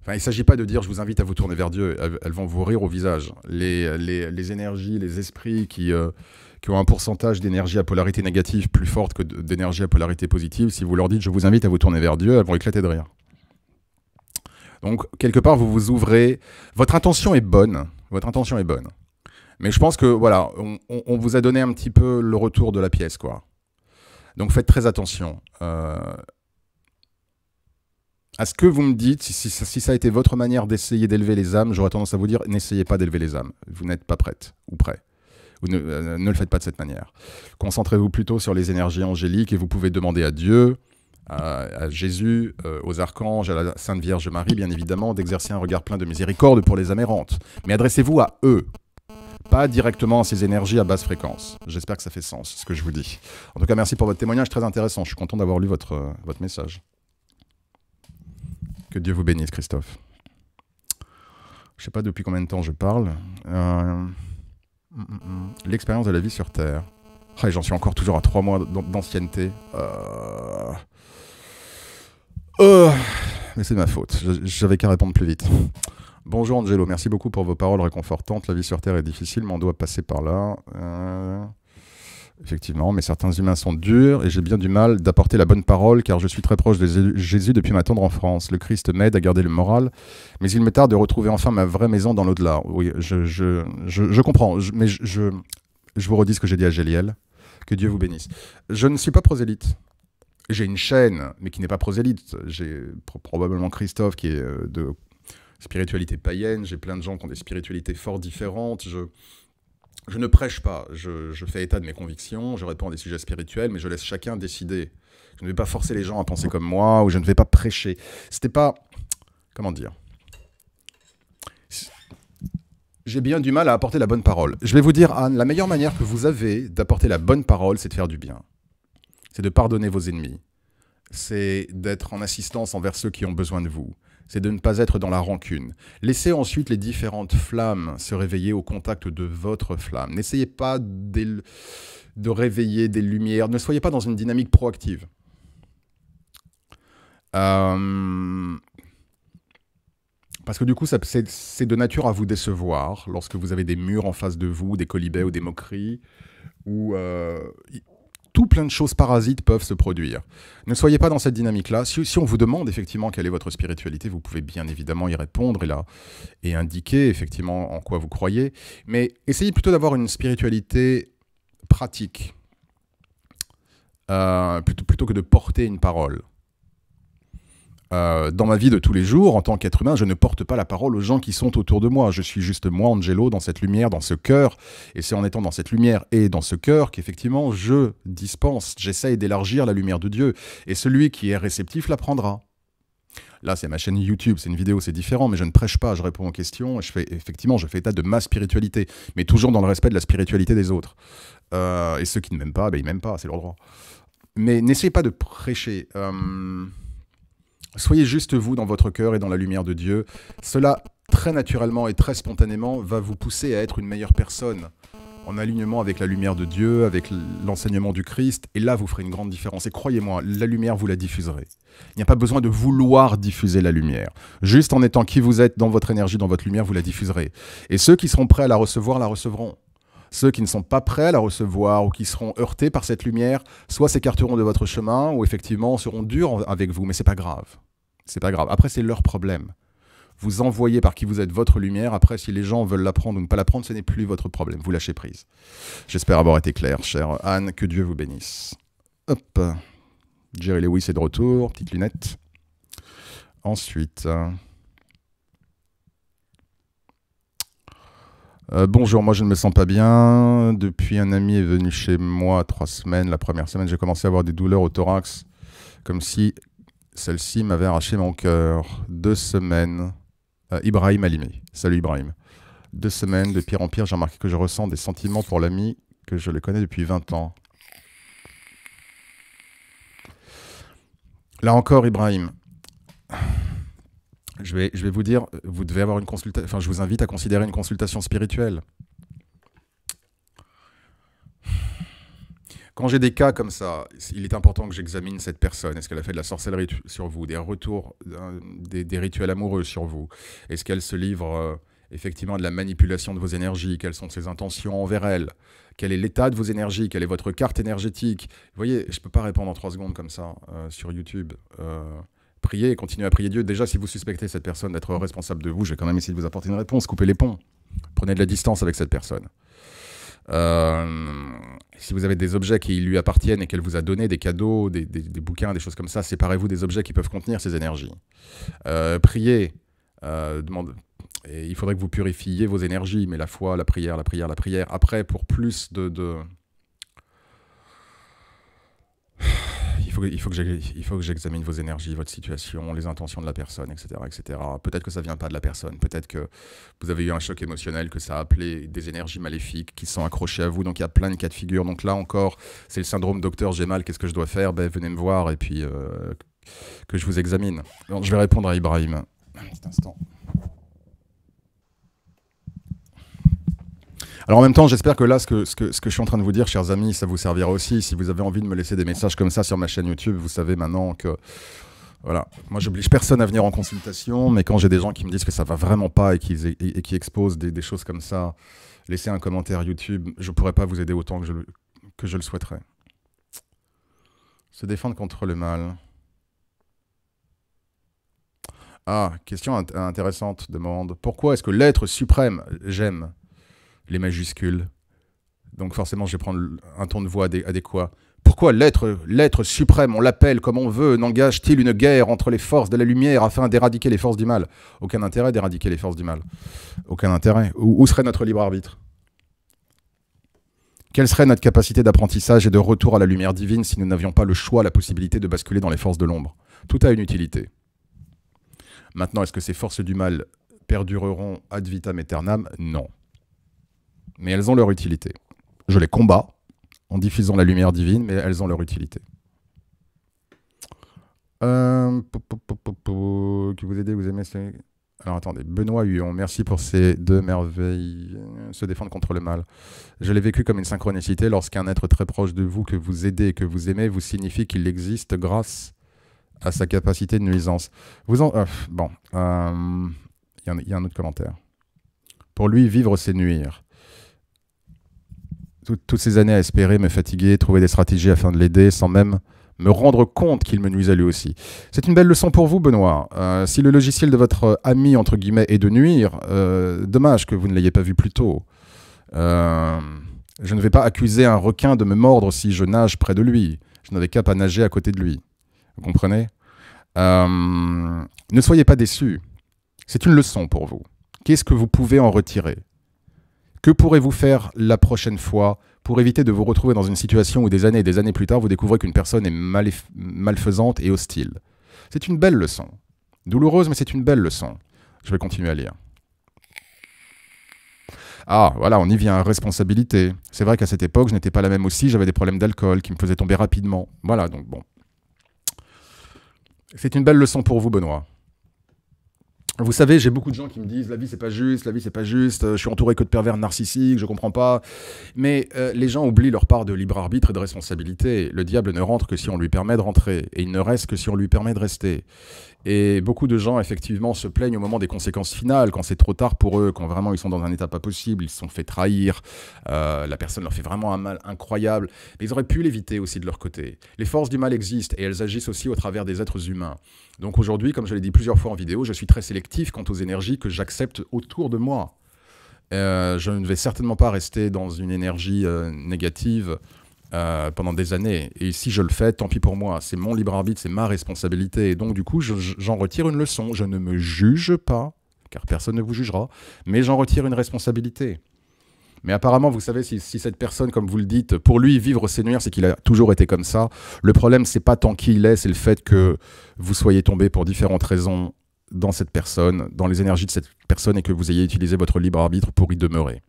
Enfin, il ne s'agit pas de dire « je vous invite à vous tourner vers Dieu », elles vont vous rire au visage. Les énergies, les esprits qui ont un pourcentage d'énergie à polarité négative plus forte que d'énergie à polarité positive, si vous leur dites « je vous invite à vous tourner vers Dieu », elles vont éclater de rire. Donc, quelque part, vous vous ouvrez... Votre intention est bonne. Votre intention est bonne. Mais je pense que, voilà, on vous a donné un petit peu le retour de la pièce, quoi. Donc, faites très attention. À ce que vous me dites, si ça a été votre manière d'essayer d'élever les âmes, j'aurais tendance à vous dire, n'essayez pas d'élever les âmes. Vous n'êtes pas prête ou prêt. Vous ne le faites pas de cette manière. Concentrez-vous plutôt sur les énergies angéliques et vous pouvez demander à Dieu, à Jésus, aux archanges, à la Sainte Vierge Marie, bien évidemment, d'exercer un regard plein de miséricorde pour les âmes errantes. Mais adressez-vous à eux, pas directement à ces énergies à basse fréquence. J'espère que ça fait sens, ce que je vous dis. En tout cas, merci pour votre témoignage, très intéressant. Je suis content d'avoir lu votre message. Que Dieu vous bénisse, Christophe. Je ne sais pas depuis combien de temps je parle. L'expérience de la vie sur Terre. Ah, j'en suis encore toujours à 3 mois d'ancienneté. Mais c'est ma faute, j'avais qu'à répondre plus vite. Bonjour Angelo, merci beaucoup pour vos paroles réconfortantes. La vie sur Terre est difficile, mais on doit passer par là. Effectivement, mais certains humains sont durs et j'ai bien du mal d'apporter la bonne parole car je suis très proche de Jésus depuis ma tendre enfance. Le Christ m'aide à garder le moral, mais il me tarde de retrouver enfin ma vraie maison dans l'au-delà. Oui, je comprends, mais je vous redis ce que j'ai dit à Géliel. Que Dieu vous bénisse. Je ne suis pas prosélyte. J'ai une chaîne, mais qui n'est pas prosélyte. J'ai probablement Christophe qui est de spiritualité païenne. J'ai plein de gens qui ont des spiritualités fort différentes. Je ne prêche pas. Je fais état de mes convictions. Je réponds à des sujets spirituels, mais je laisse chacun décider. Je ne vais pas forcer les gens à penser comme moi ou je ne vais pas prêcher. C'était pas... Comment dire ? J'ai bien du mal à apporter la bonne parole. Je vais vous dire, Anne, la meilleure manière que vous avez d'apporter la bonne parole, c'est de faire du bien. C'est de pardonner vos ennemis. C'est d'être en assistance envers ceux qui ont besoin de vous. C'est de ne pas être dans la rancune. Laissez ensuite les différentes flammes se réveiller au contact de votre flamme. N'essayez pas de réveiller des lumières. Ne soyez pas dans une dynamique proactive. Parce que du coup, c'est de nature à vous décevoir lorsque vous avez des murs en face de vous, des colibets ou des moqueries, ou tout plein de choses parasites peuvent se produire. Ne soyez pas dans cette dynamique-là. Si on vous demande effectivement quelle est votre spiritualité, vous pouvez bien évidemment y répondre et indiquer effectivement en quoi vous croyez. Mais essayez plutôt d'avoir une spiritualité pratique, plutôt que de porter une parole. Dans ma vie de tous les jours, en tant qu'être humain, je ne porte pas la parole aux gens qui sont autour de moi. Je suis juste moi, Angelo, dans cette lumière, dans ce cœur. Et c'est en étant dans cette lumière et dans ce cœur qu'effectivement, je dispense, j'essaye d'élargir la lumière de Dieu. Et celui qui est réceptif la prendra. Là, c'est ma chaîne YouTube, c'est une vidéo, c'est différent, mais je ne prêche pas, je réponds aux questions, et je fais état de ma spiritualité, mais toujours dans le respect de la spiritualité des autres. Et ceux qui ne m'aiment pas, ben, ils m'aiment pas, c'est leur droit. Mais n'essayez pas de prêcher. Soyez juste vous dans votre cœur et dans la lumière de Dieu. Cela, très naturellement et très spontanément, va vous pousser à être une meilleure personne, en alignement avec la lumière de Dieu, avec l'enseignement du Christ, et là, vous ferez une grande différence. Et croyez-moi, la lumière, vous la diffuserez. Il n'y a pas besoin de vouloir diffuser la lumière. Juste en étant qui vous êtes, dans votre énergie, dans votre lumière, vous la diffuserez. Et ceux qui seront prêts à la recevront. Ceux qui ne sont pas prêts à la recevoir ou qui seront heurtés par cette lumière, soit s'écarteront de votre chemin, ou effectivement seront durs avec vous, mais c'est pas grave. C'est pas grave. Après, c'est leur problème. Vous envoyez par qui vous êtes votre lumière. Après, si les gens veulent la prendre ou ne pas la prendre, ce n'est plus votre problème. Vous lâchez prise. J'espère avoir été clair, chère Anne. Que Dieu vous bénisse. Hop. Jerry Lewis est de retour. Petite lunette. Ensuite. Bonjour, moi je ne me sens pas bien. Depuis, un ami est venu chez moi 3 semaines. La première semaine, j'ai commencé à avoir des douleurs au thorax. Comme si celle-ci m'avait arraché mon cœur. 2 semaines. Ibrahim Alimi. Salut Ibrahim. 2 semaines, de pire en pire, j'ai remarqué que je ressens des sentiments pour l'ami que je le connais depuis 20 ans. Là encore, Ibrahim, je vais vous dire, vous devez avoir une consultation, enfin je vous invite à considérer une consultation spirituelle. Quand j'ai des cas comme ça, il est important que j'examine cette personne. Est-ce qu'elle a fait de la sorcellerie sur vous, des retours, des rituels amoureux sur vous? Est-ce qu'elle se livre effectivement à de la manipulation de vos énergies? Quelles sont ses intentions envers elle? Quel est l'état de vos énergies? Quelle est votre carte énergétique? Vous voyez, je ne peux pas répondre en 3 secondes comme ça sur YouTube. Priez, continuez à prier Dieu. Déjà, si vous suspectez cette personne d'être responsable de vous, je vais quand même essayer de vous apporter une réponse. Coupez les ponts. Prenez de la distance avec cette personne. Si vous avez des objets qui lui appartiennent et qu'elle vous a donné des cadeaux, des bouquins, des choses comme ça, séparez-vous des objets qui peuvent contenir ces énergies. Priez. Et il faudrait que vous purifiez vos énergies, mais la foi, la prière, la prière, la prière. Après, pour plus Il faut que j'examine vos énergies, votre situation, les intentions de la personne, etc. etc. Peut-être que ça ne vient pas de la personne. Peut-être que vous avez eu un choc émotionnel, que ça a appelé des énergies maléfiques qui sont accrochées à vous. Donc il y a plein de cas de figure. Donc là encore, c'est le syndrome docteur, j'ai mal, qu'est-ce que je dois faire? Ben, venez me voir et puis que je vous examine. Alors, je vais répondre à Ibrahim. Un petit instant. Alors en même temps, j'espère que là, ce que je suis en train de vous dire, chers amis, ça vous servira aussi. Si vous avez envie de me laisser des messages comme ça sur ma chaîne YouTube, vous savez maintenant que... Voilà, moi j'oblige personne à venir en consultation, mais quand j'ai des gens qui me disent que ça va vraiment pas et qui exposent des choses comme ça, laissez un commentaire YouTube, je ne pourrais pas vous aider autant que je le souhaiterais. Se défendre contre le mal. Ah, question intéressante, demande. Pourquoi est-ce que l'être suprême, j'aime les majuscules. Donc forcément, je vais prendre un ton de voix adéquat. Pourquoi l'être suprême, on l'appelle comme on veut, n'engage-t-il une guerre entre les forces de la lumière afin d'éradiquer les forces du mal? Aucun intérêt d'éradiquer les forces du mal. Aucun intérêt. Où serait notre libre arbitre? Quelle serait notre capacité d'apprentissage et de retour à la lumière divine si nous n'avions pas le choix, la possibilité de basculer dans les forces de l'ombre? Tout a une utilité. Maintenant, est-ce que ces forces du mal perdureront ad vitam aeternam? Non. Mais elles ont leur utilité. Je les combats en diffusant la lumière divine, mais elles ont leur utilité. Que vous aidez, vous aimez... Alors attendez, Benoît Huon, merci pour ces 2 merveilles. Se défendre contre le mal. Je l'ai vécu comme une synchronicité lorsqu'un être très proche de vous, que vous aidez et que vous aimez, vous signifie qu'il existe grâce à sa capacité de nuisance. Bon, il y a un autre commentaire. Pour lui, vivre, c'est nuire. Toutes ces années à espérer, me fatiguer, trouver des stratégies afin de l'aider, sans même me rendre compte qu'il me nuisait lui aussi. C'est une belle leçon pour vous, Benoît. Si le logiciel de votre ami, entre guillemets, est de nuire, dommage que vous ne l'ayez pas vu plus tôt. Je ne vais pas accuser un requin de me mordre si je nage près de lui. Je n'avais qu'à pas nager à côté de lui. Vous comprenez? Ne soyez pas déçus. C'est une leçon pour vous. Qu'est-ce que vous pouvez en retirer? Que pourrez-vous faire la prochaine fois pour éviter de vous retrouver dans une situation où des années plus tard, vous découvrez qu'une personne est malfaisante et hostile? C'est une belle leçon. Douloureuse, mais c'est une belle leçon. Je vais continuer à lire. Ah, voilà, on y vient, responsabilité. C'est vrai qu'à cette époque, je n'étais pas la même aussi, j'avais des problèmes d'alcool qui me faisaient tomber rapidement. Voilà, donc bon. C'est une belle leçon pour vous, Benoît. Vous savez, j'ai beaucoup de gens qui me disent « la vie c'est pas juste, la vie c'est pas juste, je suis entouré que de pervers narcissiques, je comprends pas ». Mais les gens oublient leur part de libre arbitre et de responsabilité. Le diable ne rentre que si on lui permet de rentrer, et il ne reste que si on lui permet de rester. Et beaucoup de gens, effectivement, se plaignent au moment des conséquences finales, quand c'est trop tard pour eux, quand vraiment ils sont dans un état pas possible, ils se sont fait trahir, la personne leur fait vraiment un mal incroyable. Mais ils auraient pu l'éviter aussi de leur côté. Les forces du mal existent, et elles agissent aussi au travers des êtres humains. Donc aujourd'hui, comme je l'ai dit plusieurs fois en vidéo, je suis très sélectif quant aux énergies que j'accepte autour de moi. Je ne vais certainement pas rester dans une énergie négative pendant des années. Et si je le fais, tant pis pour moi. C'est mon libre arbitre, c'est ma responsabilité. Et donc du coup, j'en retire une leçon. Je ne me juge pas, car personne ne vous jugera, mais j'en retire une responsabilité. Mais apparemment, vous savez, si cette personne, comme vous le dites, pour lui, vivre ses nuires, c'est qu'il a toujours été comme ça. Le problème, c'est pas tant qui il est, c'est le fait que vous soyez tombé pour différentes raisons dans cette personne, dans les énergies de cette personne, et que vous ayez utilisé votre libre arbitre pour y demeurer.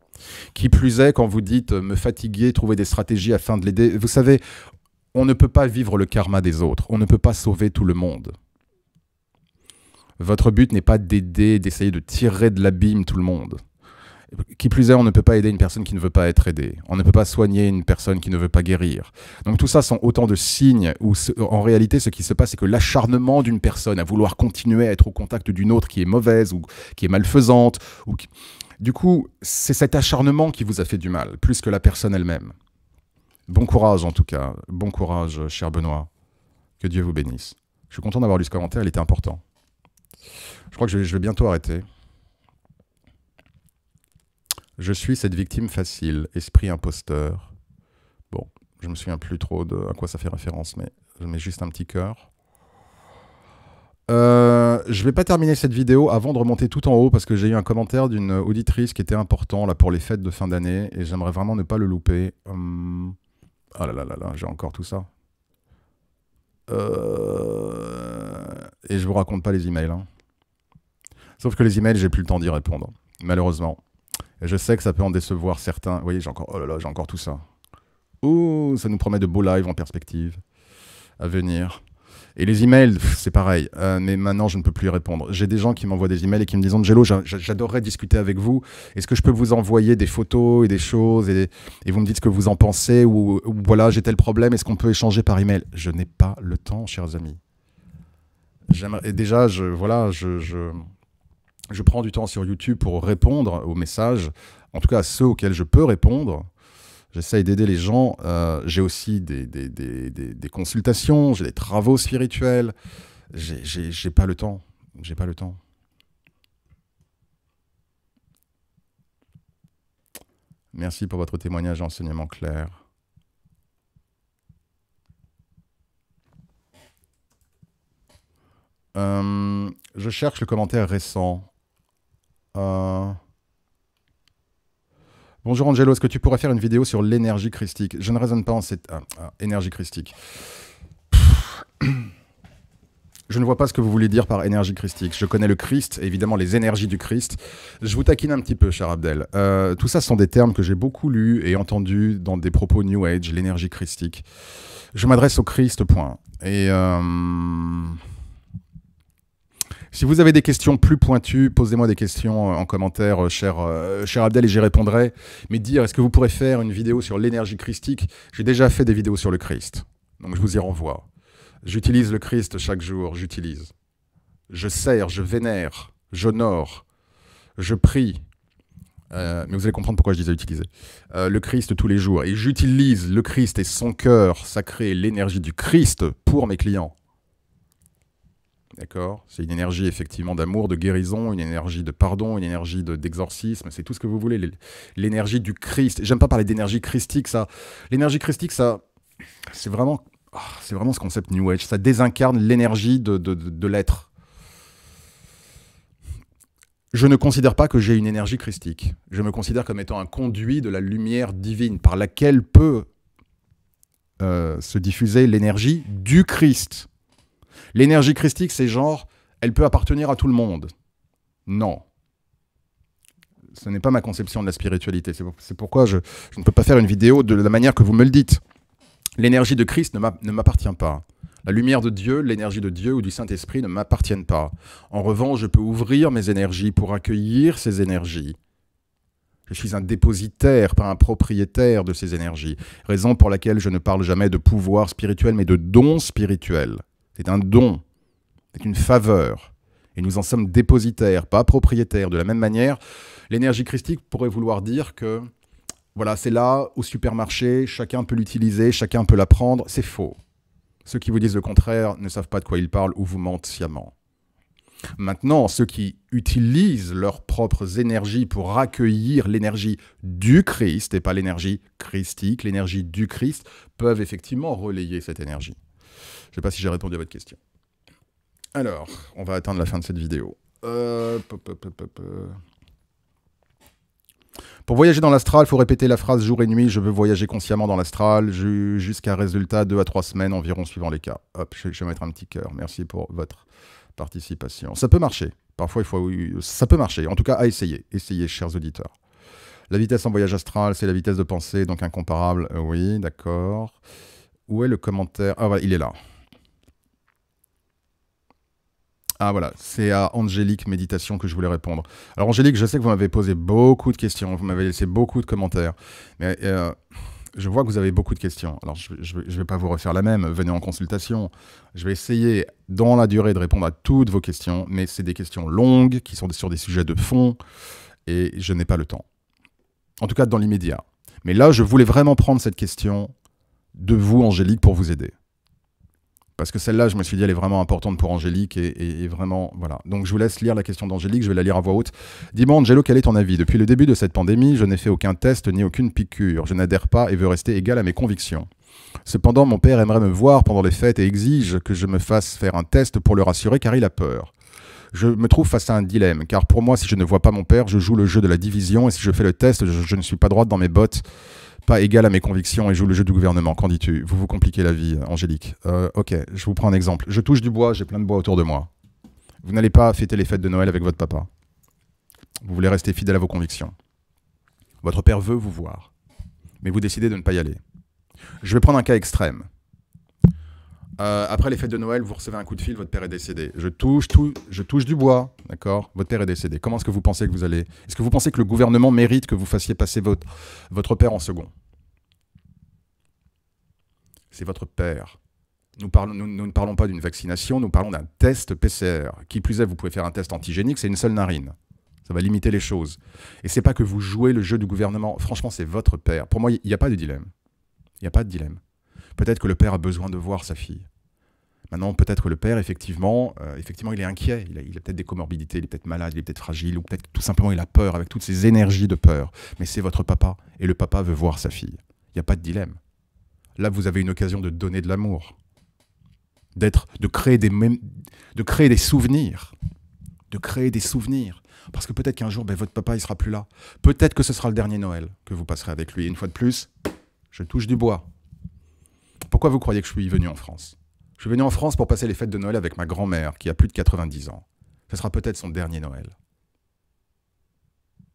Qui plus est, quand vous dites me fatiguer, trouver des stratégies afin de l'aider, vous savez, on ne peut pas vivre le karma des autres. On ne peut pas sauver tout le monde. Votre but n'est pas d'aider, d'essayer de tirer de l'abîme tout le monde. Qui plus est, on ne peut pas aider une personne qui ne veut pas être aidée. On ne peut pas soigner une personne qui ne veut pas guérir. Donc tout ça sont autant de signes où, en réalité, ce qui se passe, c'est que l'acharnement d'une personne à vouloir continuer à être au contact d'une autre qui est mauvaise ou qui est malfaisante, du coup, c'est cet acharnement qui vous a fait du mal, plus que la personne elle-même. Bon courage, en tout cas. Bon courage, cher Benoît. Que Dieu vous bénisse. Je suis content d'avoir lu ce commentaire, il était important. Je crois que je vais bientôt arrêter. Je suis cette victime facile, esprit imposteur. Bon, je me souviens plus trop de à quoi ça fait référence, mais je mets juste un petit cœur. Je vais pas terminer cette vidéo avant de remonter tout en haut parce que j'ai eu un commentaire d'une auditrice qui était important là pour les fêtes de fin d'année et j'aimerais vraiment ne pas le louper. Ah là là là là, j'ai encore tout ça. Et je vous raconte pas les emails. Hein. Sauf que les emails, j'ai plus le temps d'y répondre, malheureusement. Et je sais que ça peut en décevoir certains. Vous voyez, j'ai encore, oh là là, j'ai encore tout ça. Ouh, ça nous promet de beaux lives en perspective à venir. Et les emails, c'est pareil. Mais maintenant, je ne peux plus y répondre. J'ai des gens qui m'envoient des emails et qui me disent « Angelo, j'adorerais discuter avec vous. Est-ce que je peux vous envoyer des photos et des choses et vous me dites ce que vous en pensez ou voilà, j'ai tel problème. Est-ce qu'on peut échanger par email ?» Je n'ai pas le temps, chers amis. Et déjà, je prends du temps sur YouTube pour répondre aux messages, en tout cas à ceux auxquels je peux répondre. J'essaye d'aider les gens. J'ai aussi des consultations, j'ai des travaux spirituels. J'ai pas le temps. J'ai pas le temps. Merci pour votre témoignage et enseignement clair. Je cherche le commentaire récent. Bonjour Angelo, est-ce que tu pourrais faire une vidéo sur l'énergie christique? Je ne raisonne pas en cette... énergie christique. Je ne vois pas ce que vous voulez dire par énergie christique. Je connais le Christ, et évidemment les énergies du Christ. Je vous taquine un petit peu, cher Abdel. Tout ça, ce sont des termes que j'ai beaucoup lus et entendus dans des propos New Age, l'énergie christique. Je m'adresse au Christ, point. Et... si vous avez des questions plus pointues, posez-moi des questions en commentaire, cher Abdel, et j'y répondrai. Mais dire, est-ce que vous pourrez faire une vidéo sur l'énergie christique? J'ai déjà fait des vidéos sur le Christ, donc je vous y renvoie. J'utilise le Christ chaque jour, j'utilise. Je sers, je vénère, j'honore, je prie. Mais vous allez comprendre pourquoi je disais utiliser. Le Christ tous les jours. Et j'utilise le Christ et son cœur sacré, l'énergie du Christ pour mes clients. D'accord? C'est une énergie effectivement d'amour, de guérison, une énergie de pardon, une énergie d'exorcisme, c'est tout ce que vous voulez. L'énergie du Christ. J'aime pas parler d'énergie christique, ça. L'énergie christique, ça, c'est vraiment ce concept New Age. Ça désincarne l'énergie de l'être. Je ne considère pas que j'ai une énergie christique. Je me considère comme étant un conduit de la lumière divine par laquelle peut se diffuser l'énergie du Christ. L'énergie christique, c'est genre Elle peut appartenir à tout le monde. Non. Ce n'est pas ma conception de la spiritualité. C'est pourquoi je ne peux pas faire une vidéo de la manière que vous me le dites. L'énergie de Christ ne m'appartient pas. La lumière de Dieu, l'énergie de Dieu ou du Saint-Esprit ne m'appartiennent pas. En revanche, je peux ouvrir mes énergies pour accueillir ces énergies. Je suis un dépositaire, pas un propriétaire de ces énergies. Raison pour laquelle je ne parle jamais de pouvoir spirituel, mais de don spirituel. C'est un don, c'est une faveur. Et nous en sommes dépositaires, pas propriétaires. De la même manière, l'énergie christique pourrait vouloir dire que voilà, c'est là, au supermarché, chacun peut l'utiliser, chacun peut la prendre. C'est faux. Ceux qui vous disent le contraire ne savent pas de quoi ils parlent ou vous mentent sciemment. Maintenant, ceux qui utilisent leurs propres énergies pour accueillir l'énergie du Christ, et pas l'énergie christique, l'énergie du Christ, peuvent effectivement relayer cette énergie. Je ne sais pas si j'ai répondu à votre question. Alors, on va atteindre la fin de cette vidéo. Pour voyager dans l'astral, il faut répéter la phrase jour et nuit, je veux voyager consciemment dans l'astral, jusqu'à résultat 2 à 3 semaines environ suivant les cas. Hop, je vais mettre un petit cœur. Merci pour votre participation. Ça peut marcher. Parfois, ça peut marcher. En tout cas, à essayer. Essayez, chers auditeurs. La vitesse en voyage astral, c'est la vitesse de pensée, donc incomparable. Oui, d'accord. Où est le commentaire? Ah, voilà, il est là. Ah voilà, c'est à Angélique Méditation que je voulais répondre. Alors Angélique, je sais que vous m'avez posé beaucoup de questions, vous m'avez laissé beaucoup de commentaires, mais je vois que vous avez beaucoup de questions. Alors je vais pas vous refaire la même, venez en consultation. Je vais essayer dans la durée de répondre à toutes vos questions, mais c'est des questions longues, qui sont sur des sujets de fond, et je n'ai pas le temps. En tout cas dans l'immédiat. Mais là, je voulais vraiment prendre cette question de vous, Angélique, pour vous aider. Parce que celle-là, je me suis dit, elle est vraiment importante pour Angélique et vraiment, voilà. Donc, je vous laisse lire la question d'Angélique, je vais la lire à voix haute. Dis-moi, Angelo, quel est ton avis? Depuis le début de cette pandémie, je n'ai fait aucun test ni aucune piqûre. Je n'adhère pas et veux rester égal à mes convictions. Cependant, mon père aimerait me voir pendant les fêtes et exige que je me fasse faire un test pour le rassurer car il a peur. Je me trouve face à un dilemme, car pour moi, si je ne vois pas mon père, je joue le jeu de la division et si je fais le test, je ne suis pas droite dans mes bottes, pas égal à mes convictions et joue le jeu du gouvernement. Qu'en dis-tu? Vous vous compliquez la vie, Angélique. Ok, je vous prends un exemple. Je touche du bois, j'ai plein de bois autour de moi. Vous n'allez pas fêter les fêtes de Noël avec votre papa. Vous voulez rester fidèle à vos convictions. Votre père veut vous voir, mais vous décidez de ne pas y aller. Je vais prendre un cas extrême. Après les fêtes de Noël, vous recevez un coup de fil, votre père est décédé. Je touche du bois, d'accord? Votre père est décédé. Comment est-ce que vous pensez que vous allez... Est-ce que vous pensez que le gouvernement mérite que vous fassiez passer votre père en second? C'est votre père. Nous ne parlons pas d'une vaccination, nous parlons d'un test PCR. Qui plus est, vous pouvez faire un test antigénique, c'est une seule narine. Ça va limiter les choses. Et c'est pas que vous jouez le jeu du gouvernement. Franchement, c'est votre père. Pour moi, il n'y a pas de dilemme. Il n'y a pas de dilemme. Peut-être que le père a besoin de voir sa fille. Maintenant, peut-être que le père, effectivement, il est inquiet. Il a peut-être des comorbidités, il est peut-être malade, il est peut-être fragile, ou peut-être tout simplement il a peur, avec toutes ces énergies de peur. Mais c'est votre papa, et le papa veut voir sa fille. Il n'y a pas de dilemme. Là, vous avez une occasion de donner de l'amour, de créer des souvenirs. De créer des souvenirs. Parce que peut-être qu'un jour, votre papa, il ne sera plus là. Peut-être que ce sera le dernier Noël que vous passerez avec lui. Et une fois de plus, je touche du bois. Pourquoi vous croyez que je suis venu en France? Je suis venu en France pour passer les fêtes de Noël avec ma grand-mère, qui a plus de 90 ans. Ce sera peut-être son dernier Noël.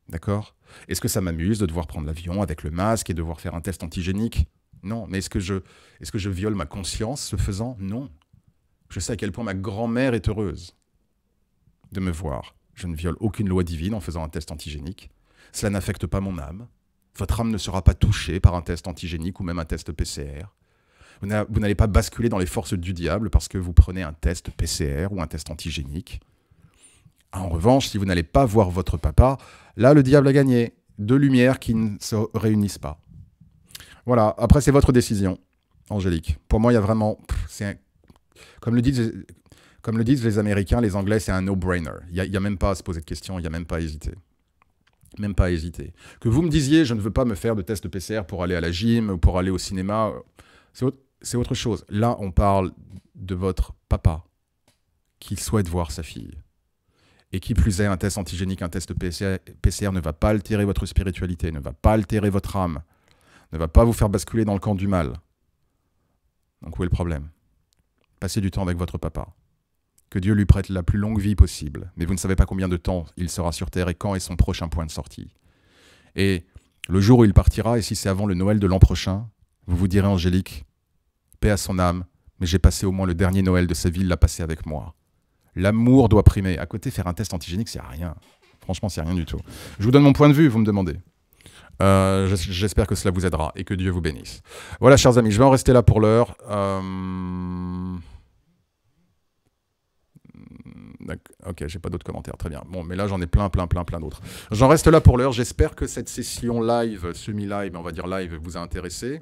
D'accord? Est-ce que ça m'amuse de devoir prendre l'avion avec le masque et devoir faire un test antigénique? Non. Mais est-ce que je viole ma conscience ce faisant? Non. Je sais à quel point ma grand-mère est heureuse de me voir. Je ne viole aucune loi divine en faisant un test antigénique. Cela n'affecte pas mon âme. Votre âme ne sera pas touchée par un test antigénique ou même un test PCR. Vous n'allez pas basculer dans les forces du diable parce que vous prenez un test PCR ou un test antigénique. En revanche, si vous n'allez pas voir votre papa, là, le diable a gagné. Deux lumières qui ne se réunissent pas. Voilà, après, c'est votre décision, Angélique. Pour moi, il y a vraiment... Comme le disent les Américains, les Anglais, c'est un no-brainer. Il n'y a même pas à se poser de questions, il n'y a même pas à hésiter. Même pas à hésiter. Que vous me disiez, je ne veux pas me faire de test PCR pour aller à la gym ou pour aller au cinéma... C'est autre chose. Là, on parle de votre papa qui souhaite voir sa fille. Et qui plus est, un test antigénique, un test PCR ne va pas altérer votre spiritualité, ne va pas altérer votre âme, ne va pas vous faire basculer dans le camp du mal. Donc où est le problème? Passez du temps avec votre papa. Que Dieu lui prête la plus longue vie possible. Mais vous ne savez pas combien de temps il sera sur Terre et quand est son prochain point de sortie. Et le jour où il partira, et si c'est avant le Noël de l'an prochain, vous vous direz, Angélique, paix à son âme, mais j'ai passé au moins le dernier Noël de sa vie, il l'a passé avec moi. L'amour doit primer. À côté, faire un test antigénique, c'est rien. Franchement, c'est rien du tout. Je vous donne mon point de vue, vous me demandez. J'espère que cela vous aidera et que Dieu vous bénisse. Voilà, chers amis, je vais en rester là pour l'heure. Ok, j'ai pas d'autres commentaires, très bien. Bon, mais là, j'en ai plein d'autres. J'en reste là pour l'heure. J'espère que cette session live, semi-live, on va dire live, vous a intéressé.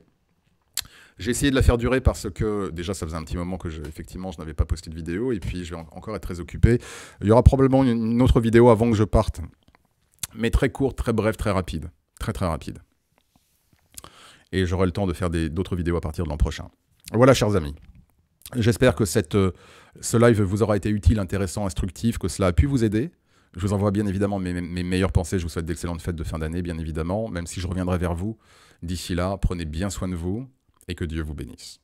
J'ai essayé de la faire durer parce que, déjà, ça faisait un petit moment que effectivement, je n'avais pas posté de vidéo, et puis je vais encore être très occupé. Il y aura probablement une autre vidéo avant que je parte, mais très courte, très brève, très rapide. Très rapide. Et j'aurai le temps de faire d'autres vidéos à partir de l'an prochain. Voilà, chers amis. J'espère que ce live vous aura été utile, intéressant, instructif, que cela a pu vous aider. Je vous envoie bien évidemment mes meilleures pensées. Je vous souhaite d'excellentes fêtes de fin d'année, bien évidemment, même si je reviendrai vers vous. D'ici là, prenez bien soin de vous et que Dieu vous bénisse.